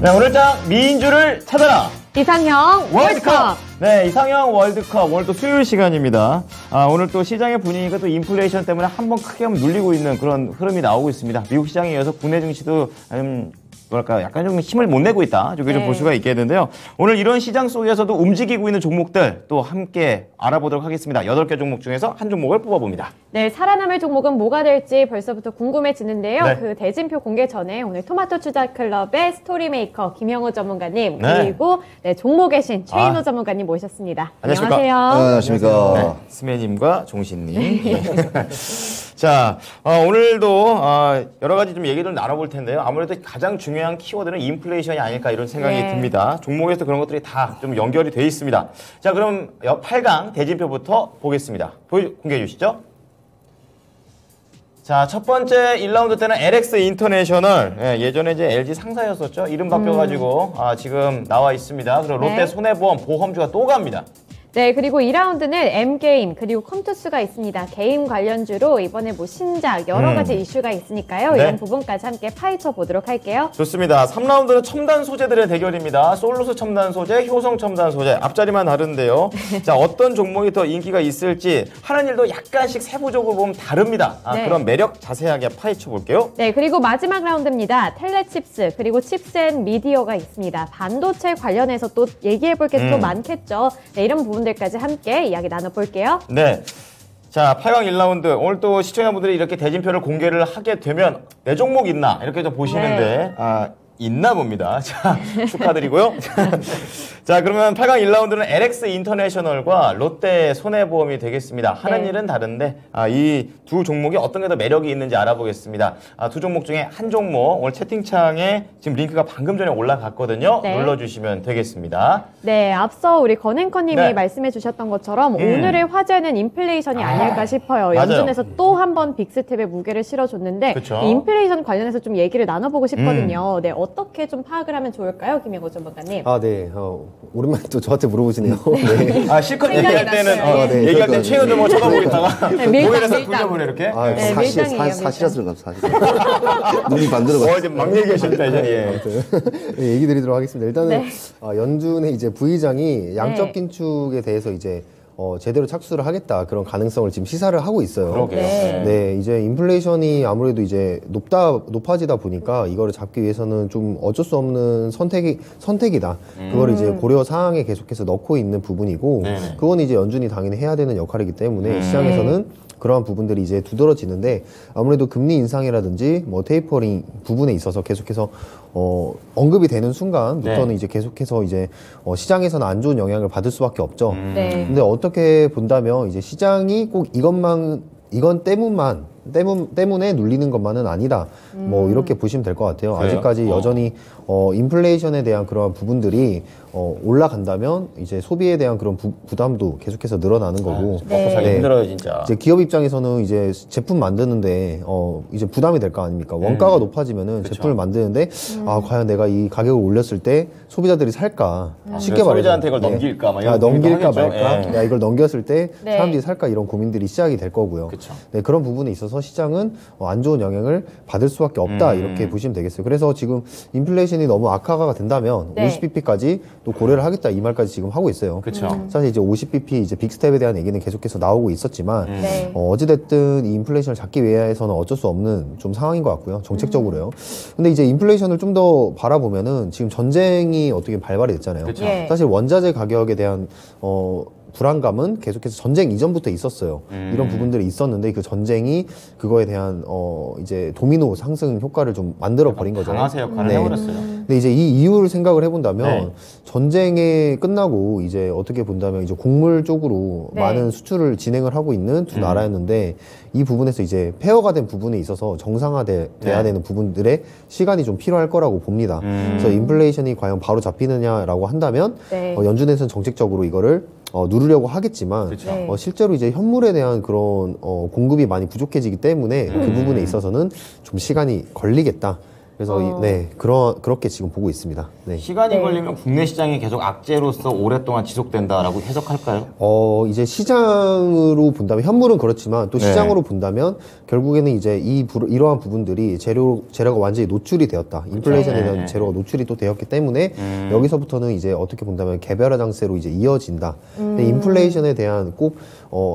네, 오늘장 미인주를 찾아라. 이상형 월드컵. 네, 이상형 월드컵. 오늘 또 수요일 시간입니다. 오늘 또 시장의 분위기가 또 인플레이션 때문에 한번 크게 한번 눌리고 있는 그런 흐름이 나오고 있습니다. 미국 시장에 이어서 국내 증시도 뭐랄까 약간 좀 힘을 못 내고 있다. 이렇게 좀 볼 수가 있겠는데요. 오늘 이런 시장 속에서도 움직이고 있는 종목들 또 함께 알아보도록 하겠습니다. 8개 종목 중에서 한 종목을 뽑아봅니다. 네, 살아남을 종목은 뭐가 될지 벌써부터 궁금해지는데요. 네. 그 대진표 공개 전에 오늘 토마토 투자 클럽의 스토리메이커 김영우 전문가님 네. 그리고 종목의 신 최인호 전문가님 모셨습니다. 안녕하십니까? 안녕하세요. 안녕하십니까. 네, 스매님과 종신님. 네. 자, 오늘도 여러 가지 좀 얘기를 나눠볼 텐데요. 아무래도 가장 중요한 키워드는 인플레이션이 아닐까 이런 생각이 듭니다. 종목에서 그런 것들이 다 좀 연결이 돼 있습니다. 자, 그럼 8강 대진표부터 보겠습니다. 공개해 주시죠. 자, 첫 번째 1라운드 때는 LX 인터내셔널. 예전에 이제 LG 상사였었죠. 이름 바뀌어가지고 지금 나와 있습니다. 그리고 롯데 손해보험 보험주가 또 갑니다. 네, 그리고 2라운드는 M게임, 그리고 컴투스가 있습니다. 게임 관련주로 이번에 뭐 신작, 여러 가지 이슈가 있으니까요. 네. 이런 부분까지 함께 파헤쳐 보도록 할게요. 좋습니다. 3라운드는 첨단 소재들의 대결입니다. 솔루스 첨단 소재, 효성 첨단 소재. 앞자리만 다른데요. 자, 어떤 종목이 더 인기가 있을지 하는 일도 약간씩 세부적으로 보면 다릅니다. 네. 그런 매력 자세하게 파헤쳐 볼게요. 네, 그리고 마지막 라운드입니다. 텔레칩스, 그리고 칩스앤미디어가 있습니다. 반도체 관련해서 또 얘기해 볼 게 또 많겠죠. 네, 이런 부분들까지 함께 이야기 나눠볼게요. 네. 자, 8강 1라운드. 오늘 또 시청자분들이 이렇게 대진표를 공개를 하게 되면 내 종목 있나? 이렇게 좀 보시는데, 있나 봅니다. 자, 축하드리고요. 자, 그러면 8강 1라운드는 LX 인터내셔널과 롯데 손해보험이 되겠습니다. 하는 일은 다른데, 이 두 종목이 어떤 게 더 매력이 있는지 알아보겠습니다. 두 종목 중에 한 종목, 오늘 채팅창에 지금 링크가 방금 전에 올라갔거든요. 네. 눌러주시면 되겠습니다. 네, 앞서 우리 건행커님이 네. 말씀해 주셨던 것처럼 오늘의 화제는 인플레이션이 아닐까 싶어요. 연준에서 또 한 번 빅스텝에 무게를 실어줬는데 그쵸. 이 인플레이션 관련해서 좀 얘기를 나눠보고 싶거든요. 네, 어떻게 좀 파악을 하면 좋을까요, 김영호 전문가님? 네. 오랜만에 또 저한테 물어보시네요. 네. 실컷 얘기할 때는, 났어요. 네, 얘기할 때 그러니까, 최근에 뭐 쳐다보겠다가 밀당, 고개를 싹 밀당. 돌려보네, 이렇게. 네, 밀당이에요, 사실화스러운 것 같아요. 눈이 반대로 이제 막 얘기하십니다, 이제. 네, 얘기 드리도록 하겠습니다. 일단은 네. 연준의 이제 부의장이 양적 긴축에 대해서 이제 제대로 착수를 하겠다 그런 가능성을 지금 시사를 하고 있어요. 그러게요. 네, 이제 인플레이션이 아무래도 이제 높아지다 보니까 이거를 잡기 위해서는 좀 어쩔 수 없는 선택이다. 그걸 이제 고려 사항에 계속해서 넣고 있는 부분이고, 네네. 그건 이제 연준이 당연히 해야 되는 역할이기 때문에 시장에서는 그러한 부분들이 이제 두드러지는데, 아무래도 금리 인상이라든지 뭐 테이퍼링 부분에 있어서 계속해서 언급이 되는 순간부터는 이제 계속해서 이제 시장에서는 안 좋은 영향을 받을 수밖에 없죠. 네. 근데 어떻게 본다면 이제 시장이 꼭 이건 때문에 눌리는 것만은 아니다. 뭐 이렇게 보시면 될 것 같아요. 그래요? 아직까지 여전히 인플레이션에 대한 그러한 부분들이 올라간다면 이제 소비에 대한 그런 부담도 계속해서 늘어나는 거고. 먹고 살기 힘들어요, 진짜. 이제 기업 입장에서는 이제 제품 만드는데 이제 부담이 될 거 아닙니까? 원가가 높아지면은 제품을 만드는데 과연 내가 이 가격을 올렸을 때 소비자들이 살까? 쉽게 말해서 소비자한테 이걸 넘길까? 막 이런 넘길까 고민도 하겠죠. 말까? 야, 이걸 넘겼을 때 네. 사람들이 살까? 이런 고민들이 시작이 될 거고요. 그쵸. 네, 그런 부분에 있어서 시장은 안 좋은 영향을 받을 수밖에 없다. 이렇게 보시면 되겠어요. 그래서 지금 인플레이션이 너무 악화가 된다면 네. 50bp까지 또 고려를 하겠다 이 말까지 지금 하고 있어요. 그쵸. 사실 이제 50bp 이제 빅스텝에 대한 얘기는 계속해서 나오고 있었지만 네. 어찌됐든 이 인플레이션을 잡기 위해서는 어쩔 수 없는 좀 상황인 것 같고요. 정책적으로요. 근데 이제 인플레이션을 좀 더 바라보면은 지금 전쟁이 어떻게 발발이 됐잖아요. 그쵸. 예. 사실 원자재 가격에 대한 불안감은 계속해서 전쟁 이전부터 있었어요. 이런 부분들이 있었는데 그 전쟁이 그거에 대한 이제 도미노 상승 효과를 좀 만들어 버린 거죠. 강화세 역할을 네. 해버렸어요. 근데 이제 이 이유를 생각을 해본다면 네. 전쟁이 끝나고 이제 어떻게 본다면 이제 곡물 쪽으로 네. 많은 수출을 진행을 하고 있는 두 나라였는데 이 부분에서 이제 폐허가 된 부분에 있어서 정상화돼야 되는 부분들의 시간이 좀 필요할 거라고 봅니다. 그래서 인플레이션이 과연 바로 잡히느냐라고 한다면 네. 연준에서는 정책적으로 이거를 누르려고 하겠지만 그쵸. 네. 실제로 이제 현물에 대한 그런 공급이 많이 부족해지기 때문에 그 부분에 있어서는 좀 시간이 걸리겠다. 그래서 그렇게 지금 보고 있습니다. 네. 시간이 네. 걸리면 국내 시장이 계속 악재로서 오랫동안 지속된다라고 해석할까요? 이제 시장으로 본다면 현물은 그렇지만 또 네. 시장으로 본다면 결국에는 이제 이러한 부분들이 재료가 완전히 노출이 되었다. 인플레이션에 대한 재료가 노출이 또 되었기 때문에 여기서부터는 이제 어떻게 본다면 개별화 장세로 이제 이어진다. 근데 인플레이션에 대한 꼭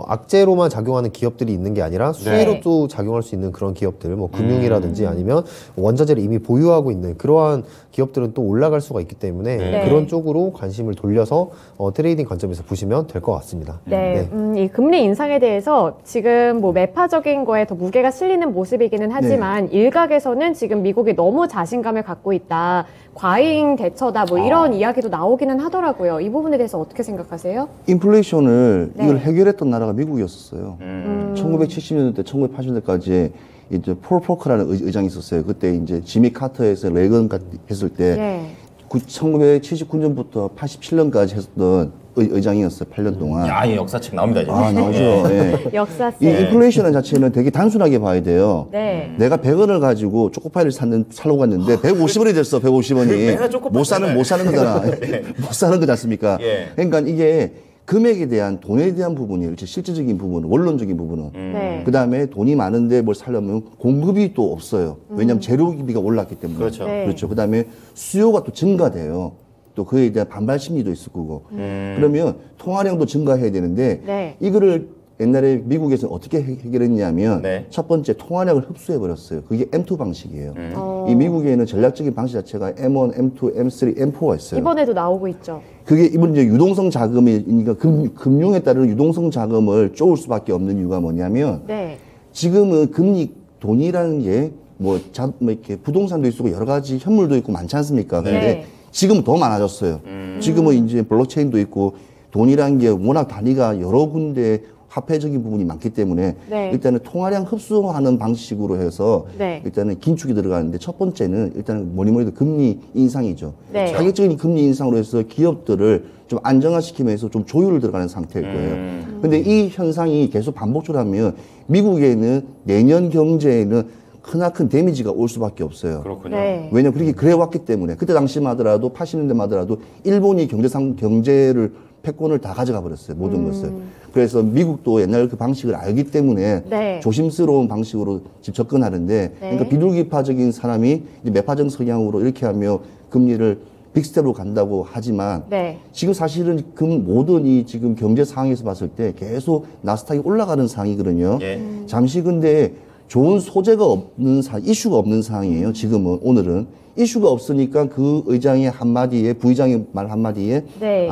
악재로만 작용하는 기업들이 있는 게 아니라 수혜로 네. 또 작용할 수 있는 그런 기업들, 뭐 금융이라든지 아니면 원자재를 이미 보유하고 있는 그러한 기업들은 또 올라갈 수가 있기 때문에 네. 그런 쪽으로 관심을 돌려서 트레이딩 관점에서 보시면 될 것 같습니다. 네, 이 금리 인상에 대해서 지금 뭐 매파적인 거에 더 무게가 실리는 모습이기는 하지만 일각에서는 지금 미국이 너무 자신감을 갖고 있다, 과잉 대처다, 뭐 이런 이야기도 나오기는 하더라고요. 이 부분에 대해서 어떻게 생각하세요? 인플레이션을 네. 이걸 해결했던 나라가 미국이었었어요. 1970년대, 1980년대까지 이제 폴 포커라는 의장이 있었어요. 그때 이제 지미 카터에서 레건 했을 때 네. 1979년부터 87년까지 했던 의장이었어요. 8년 동안. 야, 이 역사책 나옵니다. 이제. 아, 나오죠. 예. 역사세. 이 인플레이션 자체는 되게 단순하게 봐야 돼요. 네. 내가 100원을 가지고 초코파이를 살려고 갔는데 150원이 됐어. 150원이. 맨날 초코파이 못 사는 거잖아. 못 사는 거지 않습니까? 예. 그러니까 이게 금액에 대한 돈에 대한 부분이 그렇지 실질적인 부분은 원론적인 부분은 네. 그다음에 돈이 많은데 뭘 살려면 공급이 또 없어요. 왜냐하면 재료비가 올랐기 때문에. 그렇죠. 네. 그렇죠. 그다음에 수요가 또 증가돼요. 또 그에 대한 반발 심리도 있을 거고. 그러면 통화량도 증가해야 되는데 네. 이거를 옛날에 미국에서 어떻게 해결했냐면 네. 첫 번째 통화량을 흡수해 버렸어요. 그게 M2 방식이에요. 이 미국에는 전략적인 방식 자체가 M1, M2, M3, M4가 있어요. 이번에도 나오고 있죠. 그게 이번 이제 유동성 자금이 그러니까 금융에 따른 유동성 자금을 쪼을 수밖에 없는 이유가 뭐냐면 네. 지금은 금리 돈이라는 게 뭐 이렇게 부동산도 있고 여러 가지 현물도 있고 많지 않습니까? 근데 네. 지금은 더 많아졌어요. 지금은 이제 블록체인도 있고 돈이라는 게 워낙 단위가 여러 군데 화폐적인 부분이 많기 때문에 네. 일단은 통화량 흡수하는 방식으로 해서 네. 일단은 긴축이 들어가는데 첫 번째는 일단은 뭐니 해도 금리 인상이죠. 네. 자격적인 금리 인상으로 해서 기업들을 좀 안정화시키면서 좀 조율을 들어가는 상태일 거예요. 근데 이 현상이 계속 반복적으로 하면 미국에는 내년 경제에는 크나큰 데미지가 올 수밖에 없어요. 그렇군요. 네. 왜냐면 그렇게 그래 왔기 때문에 그때 당시만 하더라도 80년대만 하더라도 일본이 경제를 패권을 다 가져가 버렸어요. 모든 것을. 그래서 미국도 옛날 그 방식을 알기 때문에 네. 조심스러운 방식으로 지금 접근하는데 그러니까 비둘기파적인 사람이 이제 매파적 성향으로 이렇게 하며 금리를 빅스텝으로 간다고 하지만 네. 지금 사실은 모든 이 지금 경제 상황에서 봤을 때 계속 나스닥이 올라가는 상황이거든요. 예. 잠시 근데 좋은 소재가 없는 이슈가 없는 상황이에요. 지금은 오늘은 이슈가 없으니까 그 의장의 한마디에 부의장의 말 한마디에 네.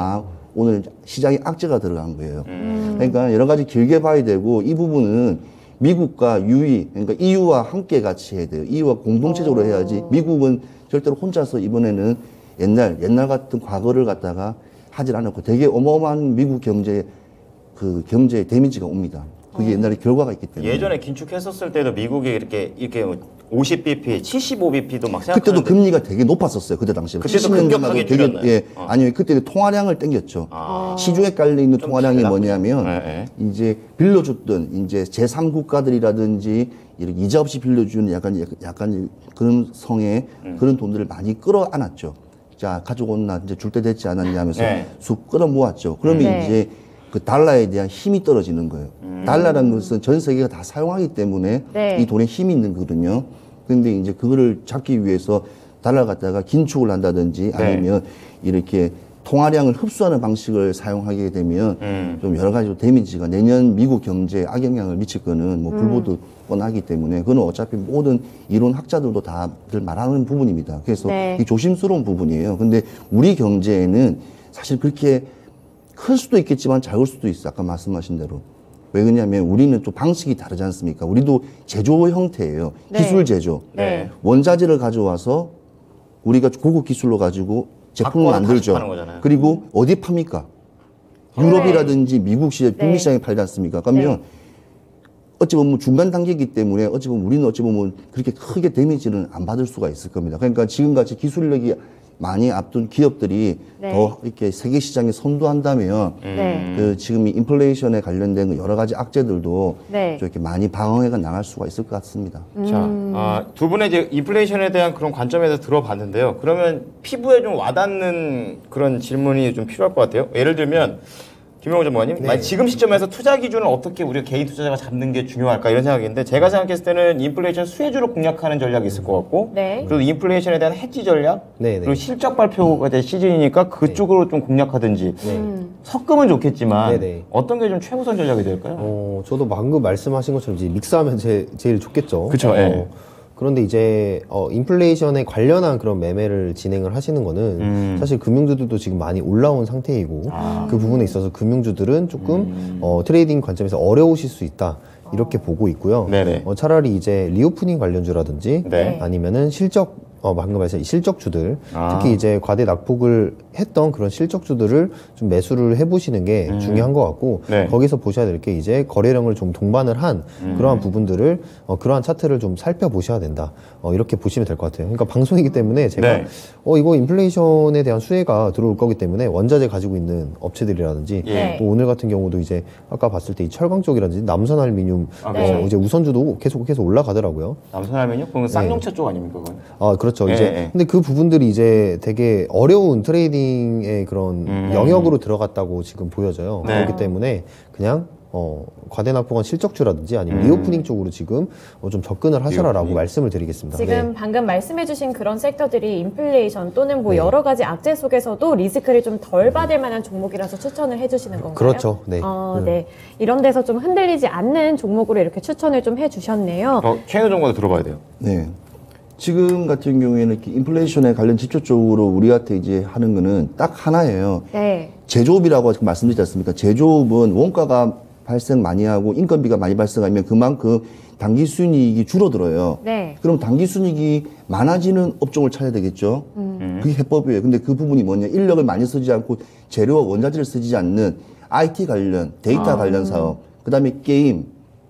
오늘 시장에 악재가 들어간 거예요. 그러니까 여러 가지 길게 봐야 되고 이 부분은 미국과 그러니까 EU와 함께 같이 해야 돼요. EU와 공동체적으로 해야지 미국은 절대로 혼자서 이번에는 옛날 같은 과거를 갖다가 하질 않았고 되게 어마어마한 미국 경제에 데미지가 옵니다. 그게 옛날에 결과가 있기 때문에. 예전에 긴축했었을 때도 미국이 이렇게 50bp, 75bp도 막 생각하는데 그때도 금리가 되게 높았었어요. 그때 당시에. 그때도 70년대만 급격하게 해도 되게 줄였나요? 아니요. 그때는 통화량을 땡겼죠. 시중에 깔려 있는 통화량이 달라. 뭐냐면 네. 이제 빌려줬던 이제 제3 국가들이라든지 이렇게 이자 없이 빌려주는 약간 그런 성의 그런 돈들을 많이 끌어안았죠. 자, 가지고 온나 이제 줄 때 됐지 않았냐 하면서 네. 쑥 끌어 모았죠. 그러면 네. 이제 그 달러에 대한 힘이 떨어지는 거예요. 달러라는 것은 전 세계가 다 사용하기 때문에 네. 이 돈에 힘이 있는 거거든요. 근데 이제 그거를 잡기 위해서 달러 갖다가 긴축을 한다든지 아니면 이렇게 통화량을 흡수하는 방식을 사용하게 되면 좀 여러 가지 데미지가 내년 미국 경제에 악영향을 미칠 거는 뭐 불보듯 뻔하기 때문에 그건 어차피 모든 이론 학자들도 다들 말하는 부분입니다. 그래서 네. 이 조심스러운 부분이에요. 근데 우리 경제에는 사실 그렇게 클 수도 있겠지만 작을 수도 있어. 아까 말씀하신 대로. 왜 그러냐면 우리는 또 방식이 다르지 않습니까? 우리도 제조 형태예요. 네. 기술 제조. 네. 원자재를 가져와서 우리가 고급 기술로 가지고 제품을 바꿔서 만들죠. 다시 파는 거잖아요. 그리고 어디 팝니까? 유럽이라든지 미국 시장, 북미 네. 시장에 팔지 않습니까? 그러면 어찌 보면 중간 단계이기 때문에 어찌 보면 우리는 어찌 보면 그렇게 크게 데미지는 안 받을 수가 있을 겁니다. 그러니까 지금같이 기술력이 많이 앞둔 기업들이 네. 더 이렇게 세계 시장에 선도한다면 네. 그 지금 이 인플레이션에 관련된 그 여러 가지 악재들도 네. 좀 이렇게 많이 방어해가 나갈 수가 있을 것 같습니다. 자, 두 분의 이제 인플레이션에 대한 그런 관점에서 들어봤는데요. 그러면 피부에 좀 와닿는 그런 질문이 좀 필요할 것 같아요. 예를 들면 김용호 전문가님, 만약 지금 시점에서 투자 기준을 어떻게 우리가 개인 투자자가 잡는 게 중요할까 이런 생각인데 제가 생각했을 때는 인플레이션 수혜주를 공략하는 전략이 있을 것 같고 네. 그리고 인플레이션에 대한 해지 전략 네, 네. 그리고 실적 발표가 될 시즌이니까 그쪽으로 좀 공략하든지 섞으면 좋겠지만 네, 네. 어떤 게 좀 최우선 전략이 될까요? 저도 방금 말씀하신 것처럼 이제 믹스하면 제일 좋겠죠. 그쵸, 예. 그런데 이제 인플레이션에 관련한 그런 매매를 진행을 하시는 거는 사실 금융주들도 지금 많이 올라온 상태이고 그 부분에 있어서 금융주들은 조금 트레이딩 관점에서 어려우실 수 있다. 이렇게 보고 있고요. 네네. 차라리 이제 리오프닝 관련주라든지 네. 아니면은 방금 말씀하신 실적주들 특히 이제 과대 낙폭을 했던 그런 실적주들을 좀 매수를 해보시는 게 중요한 것 같고 네. 거기서 보셔야 될 게 이제 거래량을 좀 동반을 한 그러한 부분들을 그러한 차트를 좀 살펴보셔야 된다. 이렇게 보시면 될 것 같아요. 그러니까 방송이기 때문에 제가 네. 이거 인플레이션에 대한 수혜가 들어올 거기 때문에 원자재 가지고 있는 업체들이라든지 예. 또 오늘 같은 경우도 이제 아까 봤을 때 이 철강 쪽이라든지 남선알미늄 그렇죠. 이제 우선주도 계속해서 올라가더라고요. 남선하면요? 그건 쌍용차 쪽 아닙니까? 그건? 그렇죠. 예, 이제 예. 근데 그 부분들이 이제 되게 어려운 트레이딩의 그런 영역으로 들어갔다고 지금 보여져요. 네. 그렇기 때문에 그냥 과대 낙폭한 실적주라든지 아니면 리오프닝 쪽으로 지금 좀 접근을 하셔라라고 리오프닝. 말씀을 드리겠습니다. 지금 네. 방금 말씀해주신 그런 섹터들이 인플레이션 또는 뭐 네. 여러 가지 악재 속에서도 리스크를 좀 덜 받을 만한 종목이라서 추천을 해주시는 건가요? 그렇죠. 네. 네. 이런 데서 좀 흔들리지 않는 종목으로 이렇게 추천을 좀 해주셨네요. 최인호 정보도 들어봐야 돼요. 네. 지금 같은 경우에는 이렇게 인플레이션에 관련 직접적으로 우리한테 이제 하는 거는 딱 하나예요. 네. 제조업이라고 말씀드렸지 않습니까? 제조업은 원가가 발생 많이 하고 인건비가 많이 발생하면 그만큼 단기 순이익이 줄어들어요. 네. 그럼 단기 순이익이 많아지는 업종을 찾아야 되겠죠. 그게 해법이에요. 근데 그 부분이 뭐냐? 인력을 많이 쓰지 않고 재료와 원자재를 쓰지 않는 IT 관련, 데이터 관련 사업, 그다음에 게임,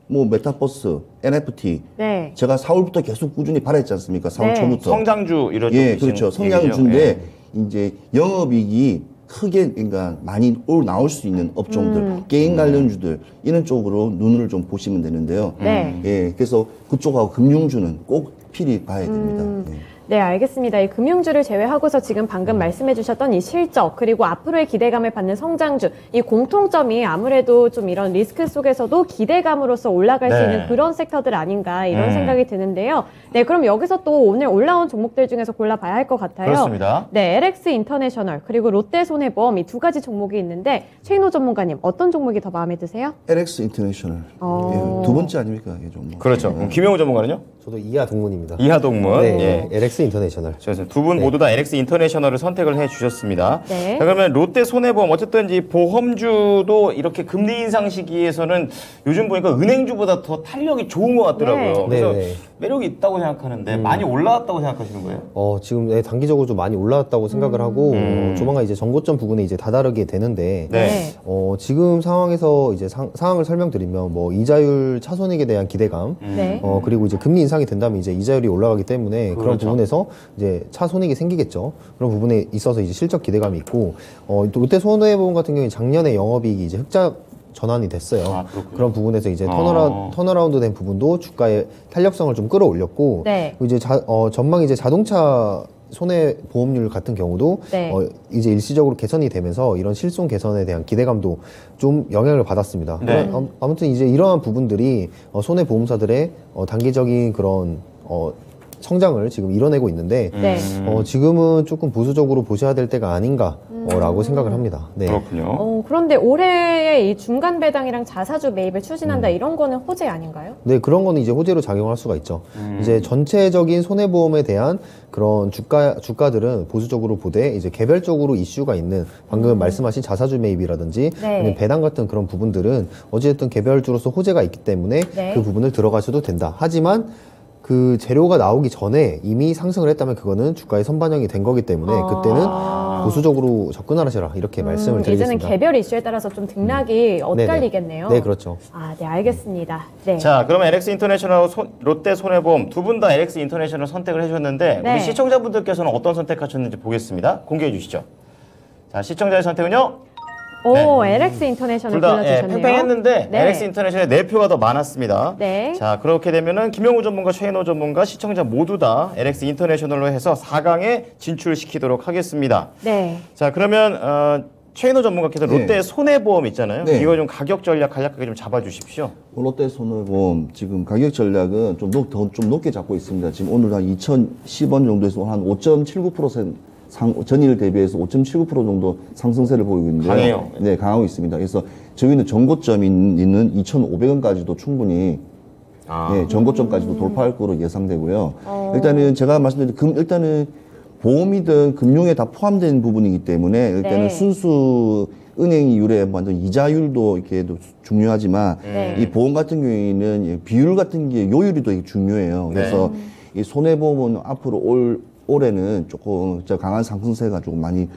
뭐 메타버스, NFT. 네. 제가 4월부터 계속 꾸준히 발했지 않습니까? 4월 네. 초부터. 성장주 이런 예, 쪽 그렇죠. 얘기죠. 성장주인데 예. 이제 영업이익이 크게 그러니까 많이 나올 수 있는 업종들, 게임 관련주들 이런 쪽으로 눈을 좀 보시면 되는데요. 네. 예, 그래서 그쪽하고 금융주는 꼭 필히 봐야 됩니다. 예. 네, 알겠습니다. 이 금융주를 제외하고서 지금 방금 말씀해 주셨던 이 실적, 그리고 앞으로의 기대감을 받는 성장주, 이 공통점이 아무래도 좀 이런 리스크 속에서도 기대감으로서 올라갈 수 네. 있는 그런 섹터들 아닌가 이런 생각이 드는데요. 네, 그럼 여기서 또 오늘 올라온 종목들 중에서 골라봐야 할 것 같아요. 그렇습니다. 네, LX 인터내셔널, 그리고 롯데손해보험 이 두 가지 종목이 있는데 최인호 전문가님 어떤 종목이 더 마음에 드세요? LX 인터내셔널 예, 두 번째 아닙니까? 이게 좀 뭐. 그렇죠. 그럼 김영호 전문가는요? 저도 이하 동문입니다. 이하동문. 네, 예. LX 인터내셔널. 두 분 모두 다 LX 인터내셔널을 선택을 해 주셨습니다. 네. 자, 그러면 롯데 손해보험 어쨌든 이 보험주도 이렇게 금리 인상 시기에서는 요즘 보니까 은행주보다 더 탄력이 좋은 것 같더라고요. 네. 그래서 네. 매력이 있다고 생각하는데 많이 올라왔다고 생각하시는 거예요? 지금 단기적으로 좀 많이 올라왔다고 생각을 하고 조만간 이제 정고점 부분에 이제 다다르게 되는데 네. 지금 상황에서 이제 상황을 설명드리면 뭐 이자율 차손익에 대한 기대감 네. 그리고 이제 금리 인상이 된다면 이제 이자율이 올라가기 때문에 그런 그렇죠. 부분에서 이제 차손익이 생기겠죠. 그런 부분에 있어서 이제 실적 기대감이 있고 또 롯데 손해보험 같은 경우에 작년에 영업이익이 이제 흑자 전환이 됐어요. 아, 그렇군요. 그런 부분에서 이제 턴어라운드 된 부분도 주가의 탄력성을 좀 끌어올렸고 네. 그리고 이제 전망 이제 자동차 손해보험률 같은 경우도 네. 이제 일시적으로 개선이 되면서 이런 실손 개선에 대한 기대감도 좀 영향을 받았습니다. 네. 아무튼 이제 이러한 부분들이 손해보험사들의 단기적인 그런 성장을 지금 이뤄내고 있는데 네. 지금은 조금 보수적으로 보셔야 될 때가 아닌가라고 생각을 합니다. 네. 그렇군요. 그런데 올해의 이 중간 배당이랑 자사주 매입을 추진한다 이런 거는 호재 아닌가요? 네, 그런 거는 이제 호재로 작용할 수가 있죠. 이제 전체적인 손해보험에 대한 그런 주가들은 보수적으로 보되 이제 개별적으로 이슈가 있는 방금 말씀하신 자사주 매입이라든지 네. 아니면 배당 같은 그런 부분들은 어찌됐든 개별주로서 호재가 있기 때문에 네. 그 부분을 들어가셔도 된다. 하지만 그 재료가 나오기 전에 이미 상승을 했다면 그거는 주가에 선반영이 된 거기 때문에 그때는 보수적으로 접근하시라 이렇게 말씀을 이제는 드리겠습니다. 개별 이슈에 따라서 좀 등락이 엇갈리겠네요. 네, 그렇죠. 아, 네, 알겠습니다. 네. 자, 그러면 LX 인터내셔널 롯데 손해보험 두 분 다 LX 인터내셔널 선택을 해주셨는데 네. 우리 시청자분들께서는 어떤 선택하셨는지 보겠습니다. 공개해 주시죠. 자, 시청자의 선택은요? 오, LX 인터내셔널 둘 다 골라주셨네요. 팽팽했는데 네. LX 인터내셔널의 4표가 더 많았습니다. 네. 자, 그렇게 되면은 김영우 전문가, 최인호 전문가, 시청자 모두 다 LX 인터내셔널로 해서 4강에 진출시키도록 하겠습니다. 네. 자, 그러면 최인호 전문가께서 네. 롯데 손해보험 있잖아요. 네. 이거 좀 가격 전략 간략하게 좀 잡아주십시오. 롯데 손해보험 지금 가격 전략은 좀 높게 잡고 있습니다. 지금 오늘 한 2,010원 정도에서 한 5.79% 전일 대비해서 5.79% 정도 상승세를 보이고 있는데요. 강해요. 네, 강하고 있습니다. 그래서 저희는 전고점이 있는 2,500원까지도 충분히 네, 전고점까지도 돌파할 거로 예상되고요. 일단은 제가 말씀드린 일단은 보험이든 금융에 다 포함된 부분이기 때문에 일단은 네. 순수 은행 이율의 완전 이자율도 이렇게 중요하지만 네. 이 보험 같은 경우에는 비율 같은 게 요율이 되게 중요해요. 그래서 이 손해보험은 앞으로 올해는 조금 강한 상승세가 조금 많이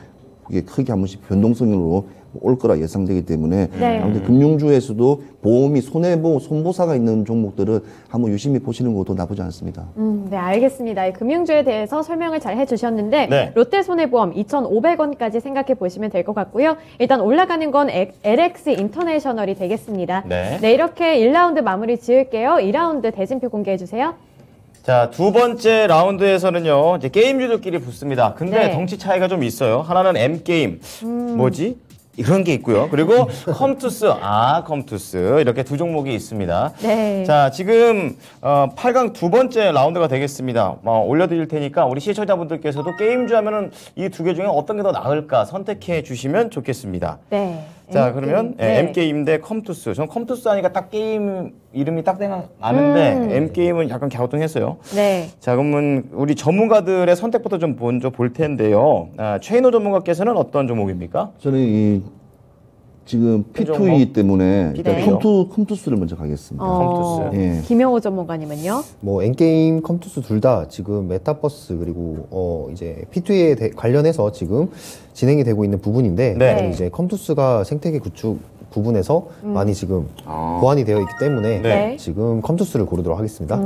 이게 크게 한 번씩 변동성으로 올 거라 예상되기 때문에 네. 아무튼 금융주에서도 보험이 손보사가 있는 종목들은 한번 유심히 보시는 것도 나쁘지 않습니다. 네, 알겠습니다. 이 금융주에 대해서 설명을 잘 해주셨는데 네. 롯데손해보험 2,500원까지 생각해 보시면 될 것 같고요. 일단 올라가는 건 LX 인터내셔널이 되겠습니다. 네. 네, 이렇게 1라운드 마무리 지을게요. 2라운드 대진표 공개해 주세요. 자, 두 번째 라운드에서는요, 이제 게임주들끼리 붙습니다. 근데 네. 덩치 차이가 좀 있어요. 하나는 M게임. 뭐지? 이런 게 있고요. 그리고 컴투스. 컴투스. 이렇게 두 종목이 있습니다. 네. 자, 지금 8강 두 번째 라운드가 되겠습니다. 올려드릴 테니까 우리 시청자분들께서도 게임주 하면은 이 두 개 중에 어떤 게 더 나을까 선택해 주시면 좋겠습니다. 네. 자, 그러면 네. M게임 대 컴투스. 전 컴투스 하니까 딱 게임 이름이 딱 생각나는데 M게임은 약간 갸우뚱했어요. 네. 자, 그러면 우리 전문가들의 선택부터 좀 먼저 볼 텐데요. 최인호 전문가께서는 어떤 종목입니까? 저는 지금 종목? P2E 때문에 일단 P2E 요? 컴투스를 먼저 가겠습니다. 컴투스. 예. 김영호 전문가님은요? 뭐 엔게임, 컴투스 둘 다 지금 메타버스 그리고 이제 P2E에 관련해서 지금 진행이 되고 있는 부분인데 네. 저는 이제 컴투스가 생태계 구축 부분에서 많이 지금 보완이 되어 있기 때문에 네. 지금 컴투스를 고르도록 하겠습니다.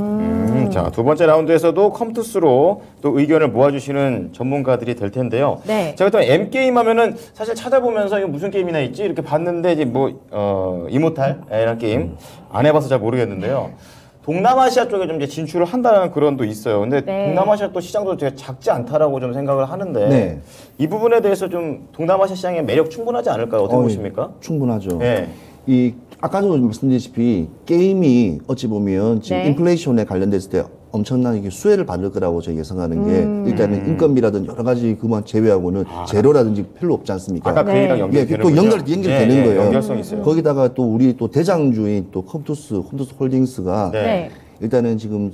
자, 두 번째 라운드에서도 컴투스로 또 의견을 모아주시는 전문가들이 될 텐데요. 네. 제가 또 M게임 하면은 사실 찾아보면서 이거 무슨 게임이나 있지? 이렇게 봤는데 이제 이모탈? 이런 게임 안 해봐서 잘 모르겠는데요. 동남아시아 쪽에 좀 이제 진출을 한다는 그런도 있어요. 근데 네. 동남아시아 또 시장도 되게 작지 않다라고 좀 생각을 하는데 네. 이 부분에 대해서 좀 동남아시아 시장의 매력 충분하지 않을까요? 어떻게 보십니까? 충분하죠. 네. 아까도 말씀드렸다시피 게임이 어찌 보면 지금 네. 인플레이션에 관련됐을 때 엄청난 이게 수혜를 받을 거라고 저희 예상하는 게 일단은 인건비라든지 여러 가지 그만 제외하고는 재료라든지 별로 없지 않습니까? 아까 그 네. 얘기랑 예, 연결되는 또 거죠? 연결되는 예, 거예요. 연결성 있어요. 거기다가 또 우리 또 대장주인 또 컴투스 홀딩스가 네. 네. 일단은 지금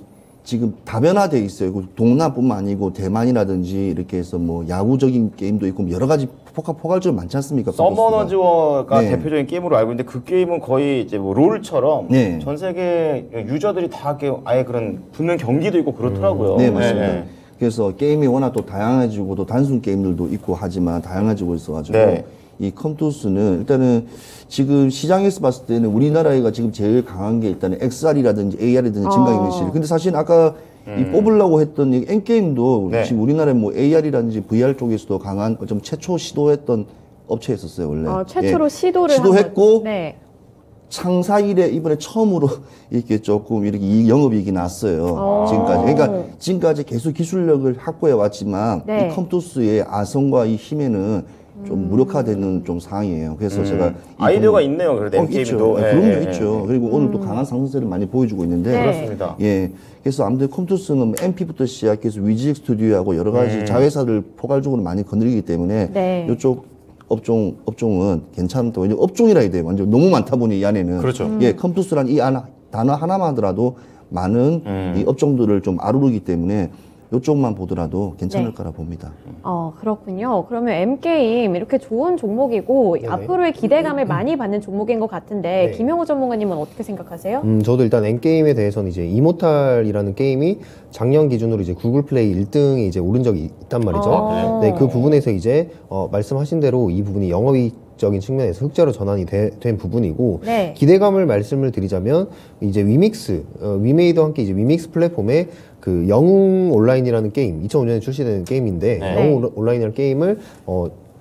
다변화돼 있어요. 동남뿐만 아니고 대만이라든지 이렇게 해서 뭐 야구적인 게임도 있고 여러 가지 포괄적으로 많지 않습니까? 서머너즈가 네. 대표적인 게임으로 알고 있는데 그 게임은 거의 이제 뭐 롤처럼 네. 전 세계 유저들이 다 이렇게 아예 그런 붙는 경기도 있고 그렇더라고요. 네, 맞습니다. 네. 그래서 게임이 워낙 또 다양해지고 또 단순 게임들도 있고 하지만 다양해지고 있어가지고 네. 이 컴투스는 일단은 지금 시장에서 봤을 때는 우리나라가 지금 제일 강한 게 일단은 XR이라든지 AR이라든지 증강현실 실. 근데 사실 아까 이 뽑으려고 했던 이 N게임도 네. 지금 우리나라에 뭐 AR이라든지 VR 쪽에서도 강한 좀 최초 시도했던 업체였었어요 원래. 최초로 예. 시도를 시도했고 한번, 네. 창사 이래 이번에 처음으로 이렇게 조금 이렇게 영업이익이 났어요. 지금까지. 그러니까 지금까지 계속 기술력을 확보해 왔지만 네. 이 컴투스의 아성과 이 힘에는 좀 무력화되는 좀 상황이에요. 그래서 제가 이 아이디어가 부분- 있네요. 그래도 있죠. M게임도. 예, 그럼요, 예, 있죠. 그리고 오늘 또 강한 상승세를 많이 보여주고 있는데. 네. 그렇습니다. 예. 그래서 아무튼 컴투스는 MP부터 시작해서 위직 스튜디오하고 여러 가지 자회사를 포괄적으로 많이 건드리기 때문에 네. 이쪽 업종은 괜찮다. 왜냐면 업종이라 해야 돼요. 완전 너무 많다 보니 이 안에는. 그렇죠. 예, 컴투스란 이 단어 하나만 하더라도 많은 이 업종들을 좀 아우르기 때문에 이쪽만 보더라도 괜찮을 네. 거라 봅니다. 그렇군요. 그러면 M게임 이렇게 좋은 종목이고 네네. 앞으로의 기대감을 많이 받는 종목인 것 같은데 네. 김영호 전문가님은 어떻게 생각하세요? 저도 일단 N게임에 대해서는 이제 이모탈이라는 게임이 작년 기준으로 이제 구글 플레이 1등에 이제 오른 적이 있단 말이죠. 네, 그 부분에서 이제 말씀하신 대로 이 부분이 영업이익적인 측면에서 흑자로 전환이 된 부분이고 네. 기대감을 말씀을 드리자면 이제 위믹스, 위메이드와 함께 이제 위믹스 플랫폼에 그 영웅 온라인이라는 게임, 2005년에 출시된 게임인데 네. 영웅 온라인이라는 게임을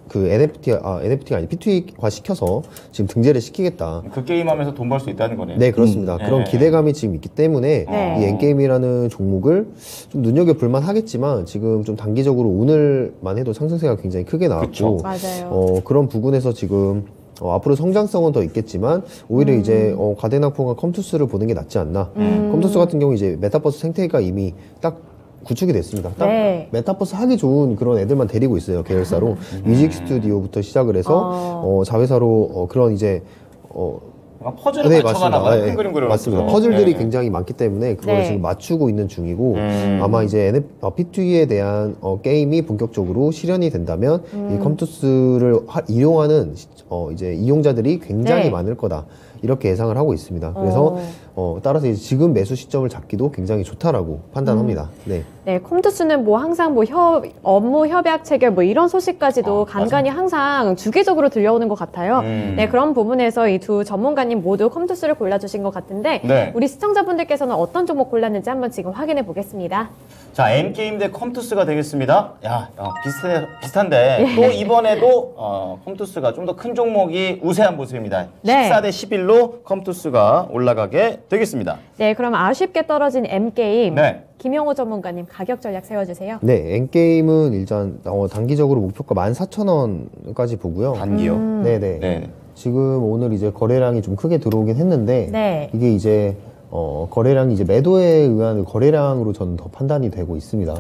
그 NFT가 아니 P2E화 시켜서 지금 등재를 시키겠다. 그 게임하면서 돈 벌 수 있다는 거네요. 네, 그렇습니다. 그런 네. 기대감이 지금 있기 때문에 네. 이 N게임이라는 종목을 좀 눈여겨볼만 하겠지만 지금 좀 단기적으로 오늘만 해도 상승세가 굉장히 크게 나왔고 그쵸. 맞아요. 그런 부분에서 지금 앞으로 성장성은 더 있겠지만 오히려 이제 가데나포가 컴투스를 보는 게 낫지 않나. 컴투스 같은 경우 이제 메타버스 생태계가 이미 딱 구축이 됐습니다. 딱 네. 메타버스 하기 좋은 그런 애들만 데리고 있어요. 계열사로 뮤직 스튜디오부터 시작을 해서 자회사로 그런 이제 퍼즐을 네, 맞춰가나 맞습니다. 봐요. 네, 큰 그림 그려. 맞습니다. 퍼즐들이 굉장히 많기 때문에 그걸 네. 지금 맞추고 있는 중이고 아마 이제 P2E에 대한 게임이 본격적으로 실현이 된다면 이 컴투스를 이용하는 이제 이용자들이 굉장히 네. 많을 거다. 이렇게 예상을 하고 있습니다. 그래서 따라서 이제 지금 매수 시점을 잡기도 굉장히 좋다라고 판단합니다. 네. 네, 컴투스는 뭐 항상 뭐 업무 협약 체결 뭐 이런 소식까지도 간간히 항상 주기적으로 들려오는 것 같아요. 네, 그런 부분에서 이 두 전문가님 모두 컴투스를 골라주신 것 같은데 네. 우리 시청자분들께서는 어떤 종목 골랐는지 한번 지금 확인해 보겠습니다. 자, N게임 대 컴투스가 되겠습니다. 비슷한데 또 이번에도 컴투스가 좀 더 큰 종목이 우세한 모습입니다. 네. 14대 11로 컴투스가 올라가게 되겠습니다. 네, 그럼 아쉽게 떨어진 M게임 네. 김영호 전문가님 가격 전략 세워주세요. 네, N게임은 일단 단기적으로 목표가 14,000원까지 보고요. 단기요. 네네. 네. 지금 오늘 이제 거래량이 좀 크게 들어오긴 했는데 네. 이게 이제 거래량이 이제 매도에 의한 거래량으로 저는 더 판단이 되고 있습니다.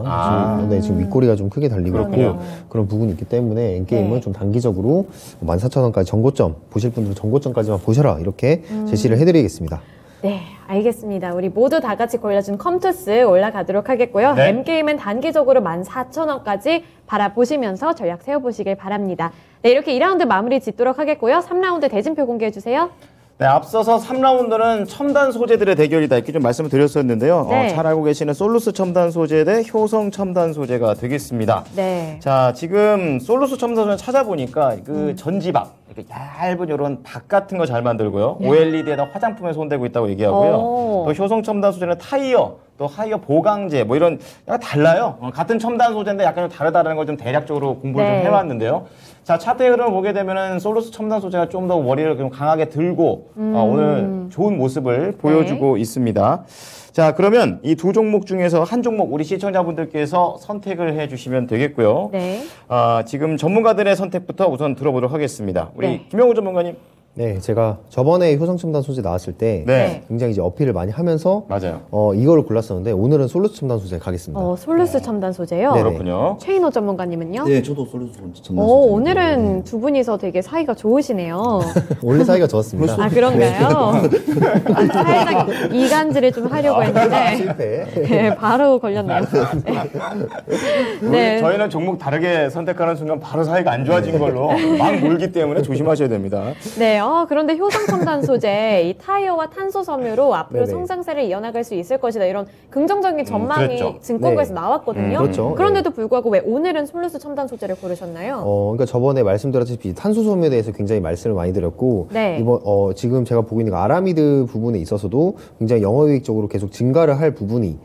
지금 윗꼬리가 좀 크게 달리고 그러네요. 있고 그런 부분이 있기 때문에 N게임은 네. 좀 단기적으로 14,000원까지 정고점 보실 분들은 정고점까지만 보셔라 이렇게 제시를 해드리겠습니다. 네, 알겠습니다. 우리 모두 다 같이 골라준 컴투스 올라가도록 하겠고요. 네. M게임은 단기적으로 14,000원까지 바라보시면서 전략 세워보시길 바랍니다. 네, 이렇게 2라운드 마무리 짓도록 하겠고요. 3라운드 대진표 공개해주세요. 네, 앞서서 3라운드는 첨단 소재들의 대결이다 이렇게 좀 말씀을 드렸었는데요. 네. 잘 알고 계시는 솔루스 첨단 소재 대 효성 첨단 소재가 되겠습니다. 네. 자, 지금 솔루스 첨단 소재 찾아보니까 그 전지박, 이렇게 얇은 이런 박 같은 거 잘 만들고요. OLED에다 화장품에 손대고 있다고 얘기하고요. 오. 또 효성 첨단 소재는 타이어, 또 하이어 보강제 뭐 이런 약간 달라요. 같은 첨단 소재인데 약간 좀 다르다는 걸 좀 대략적으로 공부를 네. 좀 해왔는데요. 자, 차트의 흐름을 보게 되면은 솔루스 첨단 소재가 좀 더 머리를 좀 강하게 들고 오늘 좋은 모습을 보여주고 있습니다. 자, 그러면 이 두 종목 중에서 한 종목 우리 시청자분들께서 선택을 해주시면 되겠고요. 네. 지금 전문가들의 선택부터 우선 들어보도록 하겠습니다. 우리 네. 김영우 전문가님. 네, 제가 저번에 효성첨단 소재 나왔을 때 네. 굉장히 이제 어필을 많이 하면서 맞아요. 이거를 골랐었는데 오늘은 솔루스 첨단 소재 가겠습니다. 솔루스 첨단 소재요. 네네. 그렇군요. 최인호 전문가님은요? 네, 저도 솔루스 첨단 오, 오늘은 두 분이서 되게 사이가 좋으시네요. 원래 사이가 좋았습니다. 아, 그런가요? 살짝 이간질을 좀 하려고 했는데 실패. 네, 바로 걸렸네요. 네. 저희는 종목 다르게 선택하는 순간 바로 사이가 안 좋아진 걸로 막 몰기 때문에 조심하셔야 됩니다. 네, 그런데 효성 첨단 소재, 이 타이어와 탄소 섬유로 앞으로 네네. 성장세를 이어나갈 수 있을 것이다. 이런 긍정적인 전망이 그랬죠. 증권가에서 네. 나왔거든요. 그렇죠. 그런데도 불구하고 왜 오늘은 솔루스 첨단 소재를 고르셨나요? 그러니까 저번에 말씀드렸다시피 탄소섬유에 대해서 굉장히 말씀을 많이 드렸고 네. 이번 지금 제가 보고 있는 그 아라미드 부분에 있어서도 굉장히 영업이익적으로 계속 증가를 할 부분이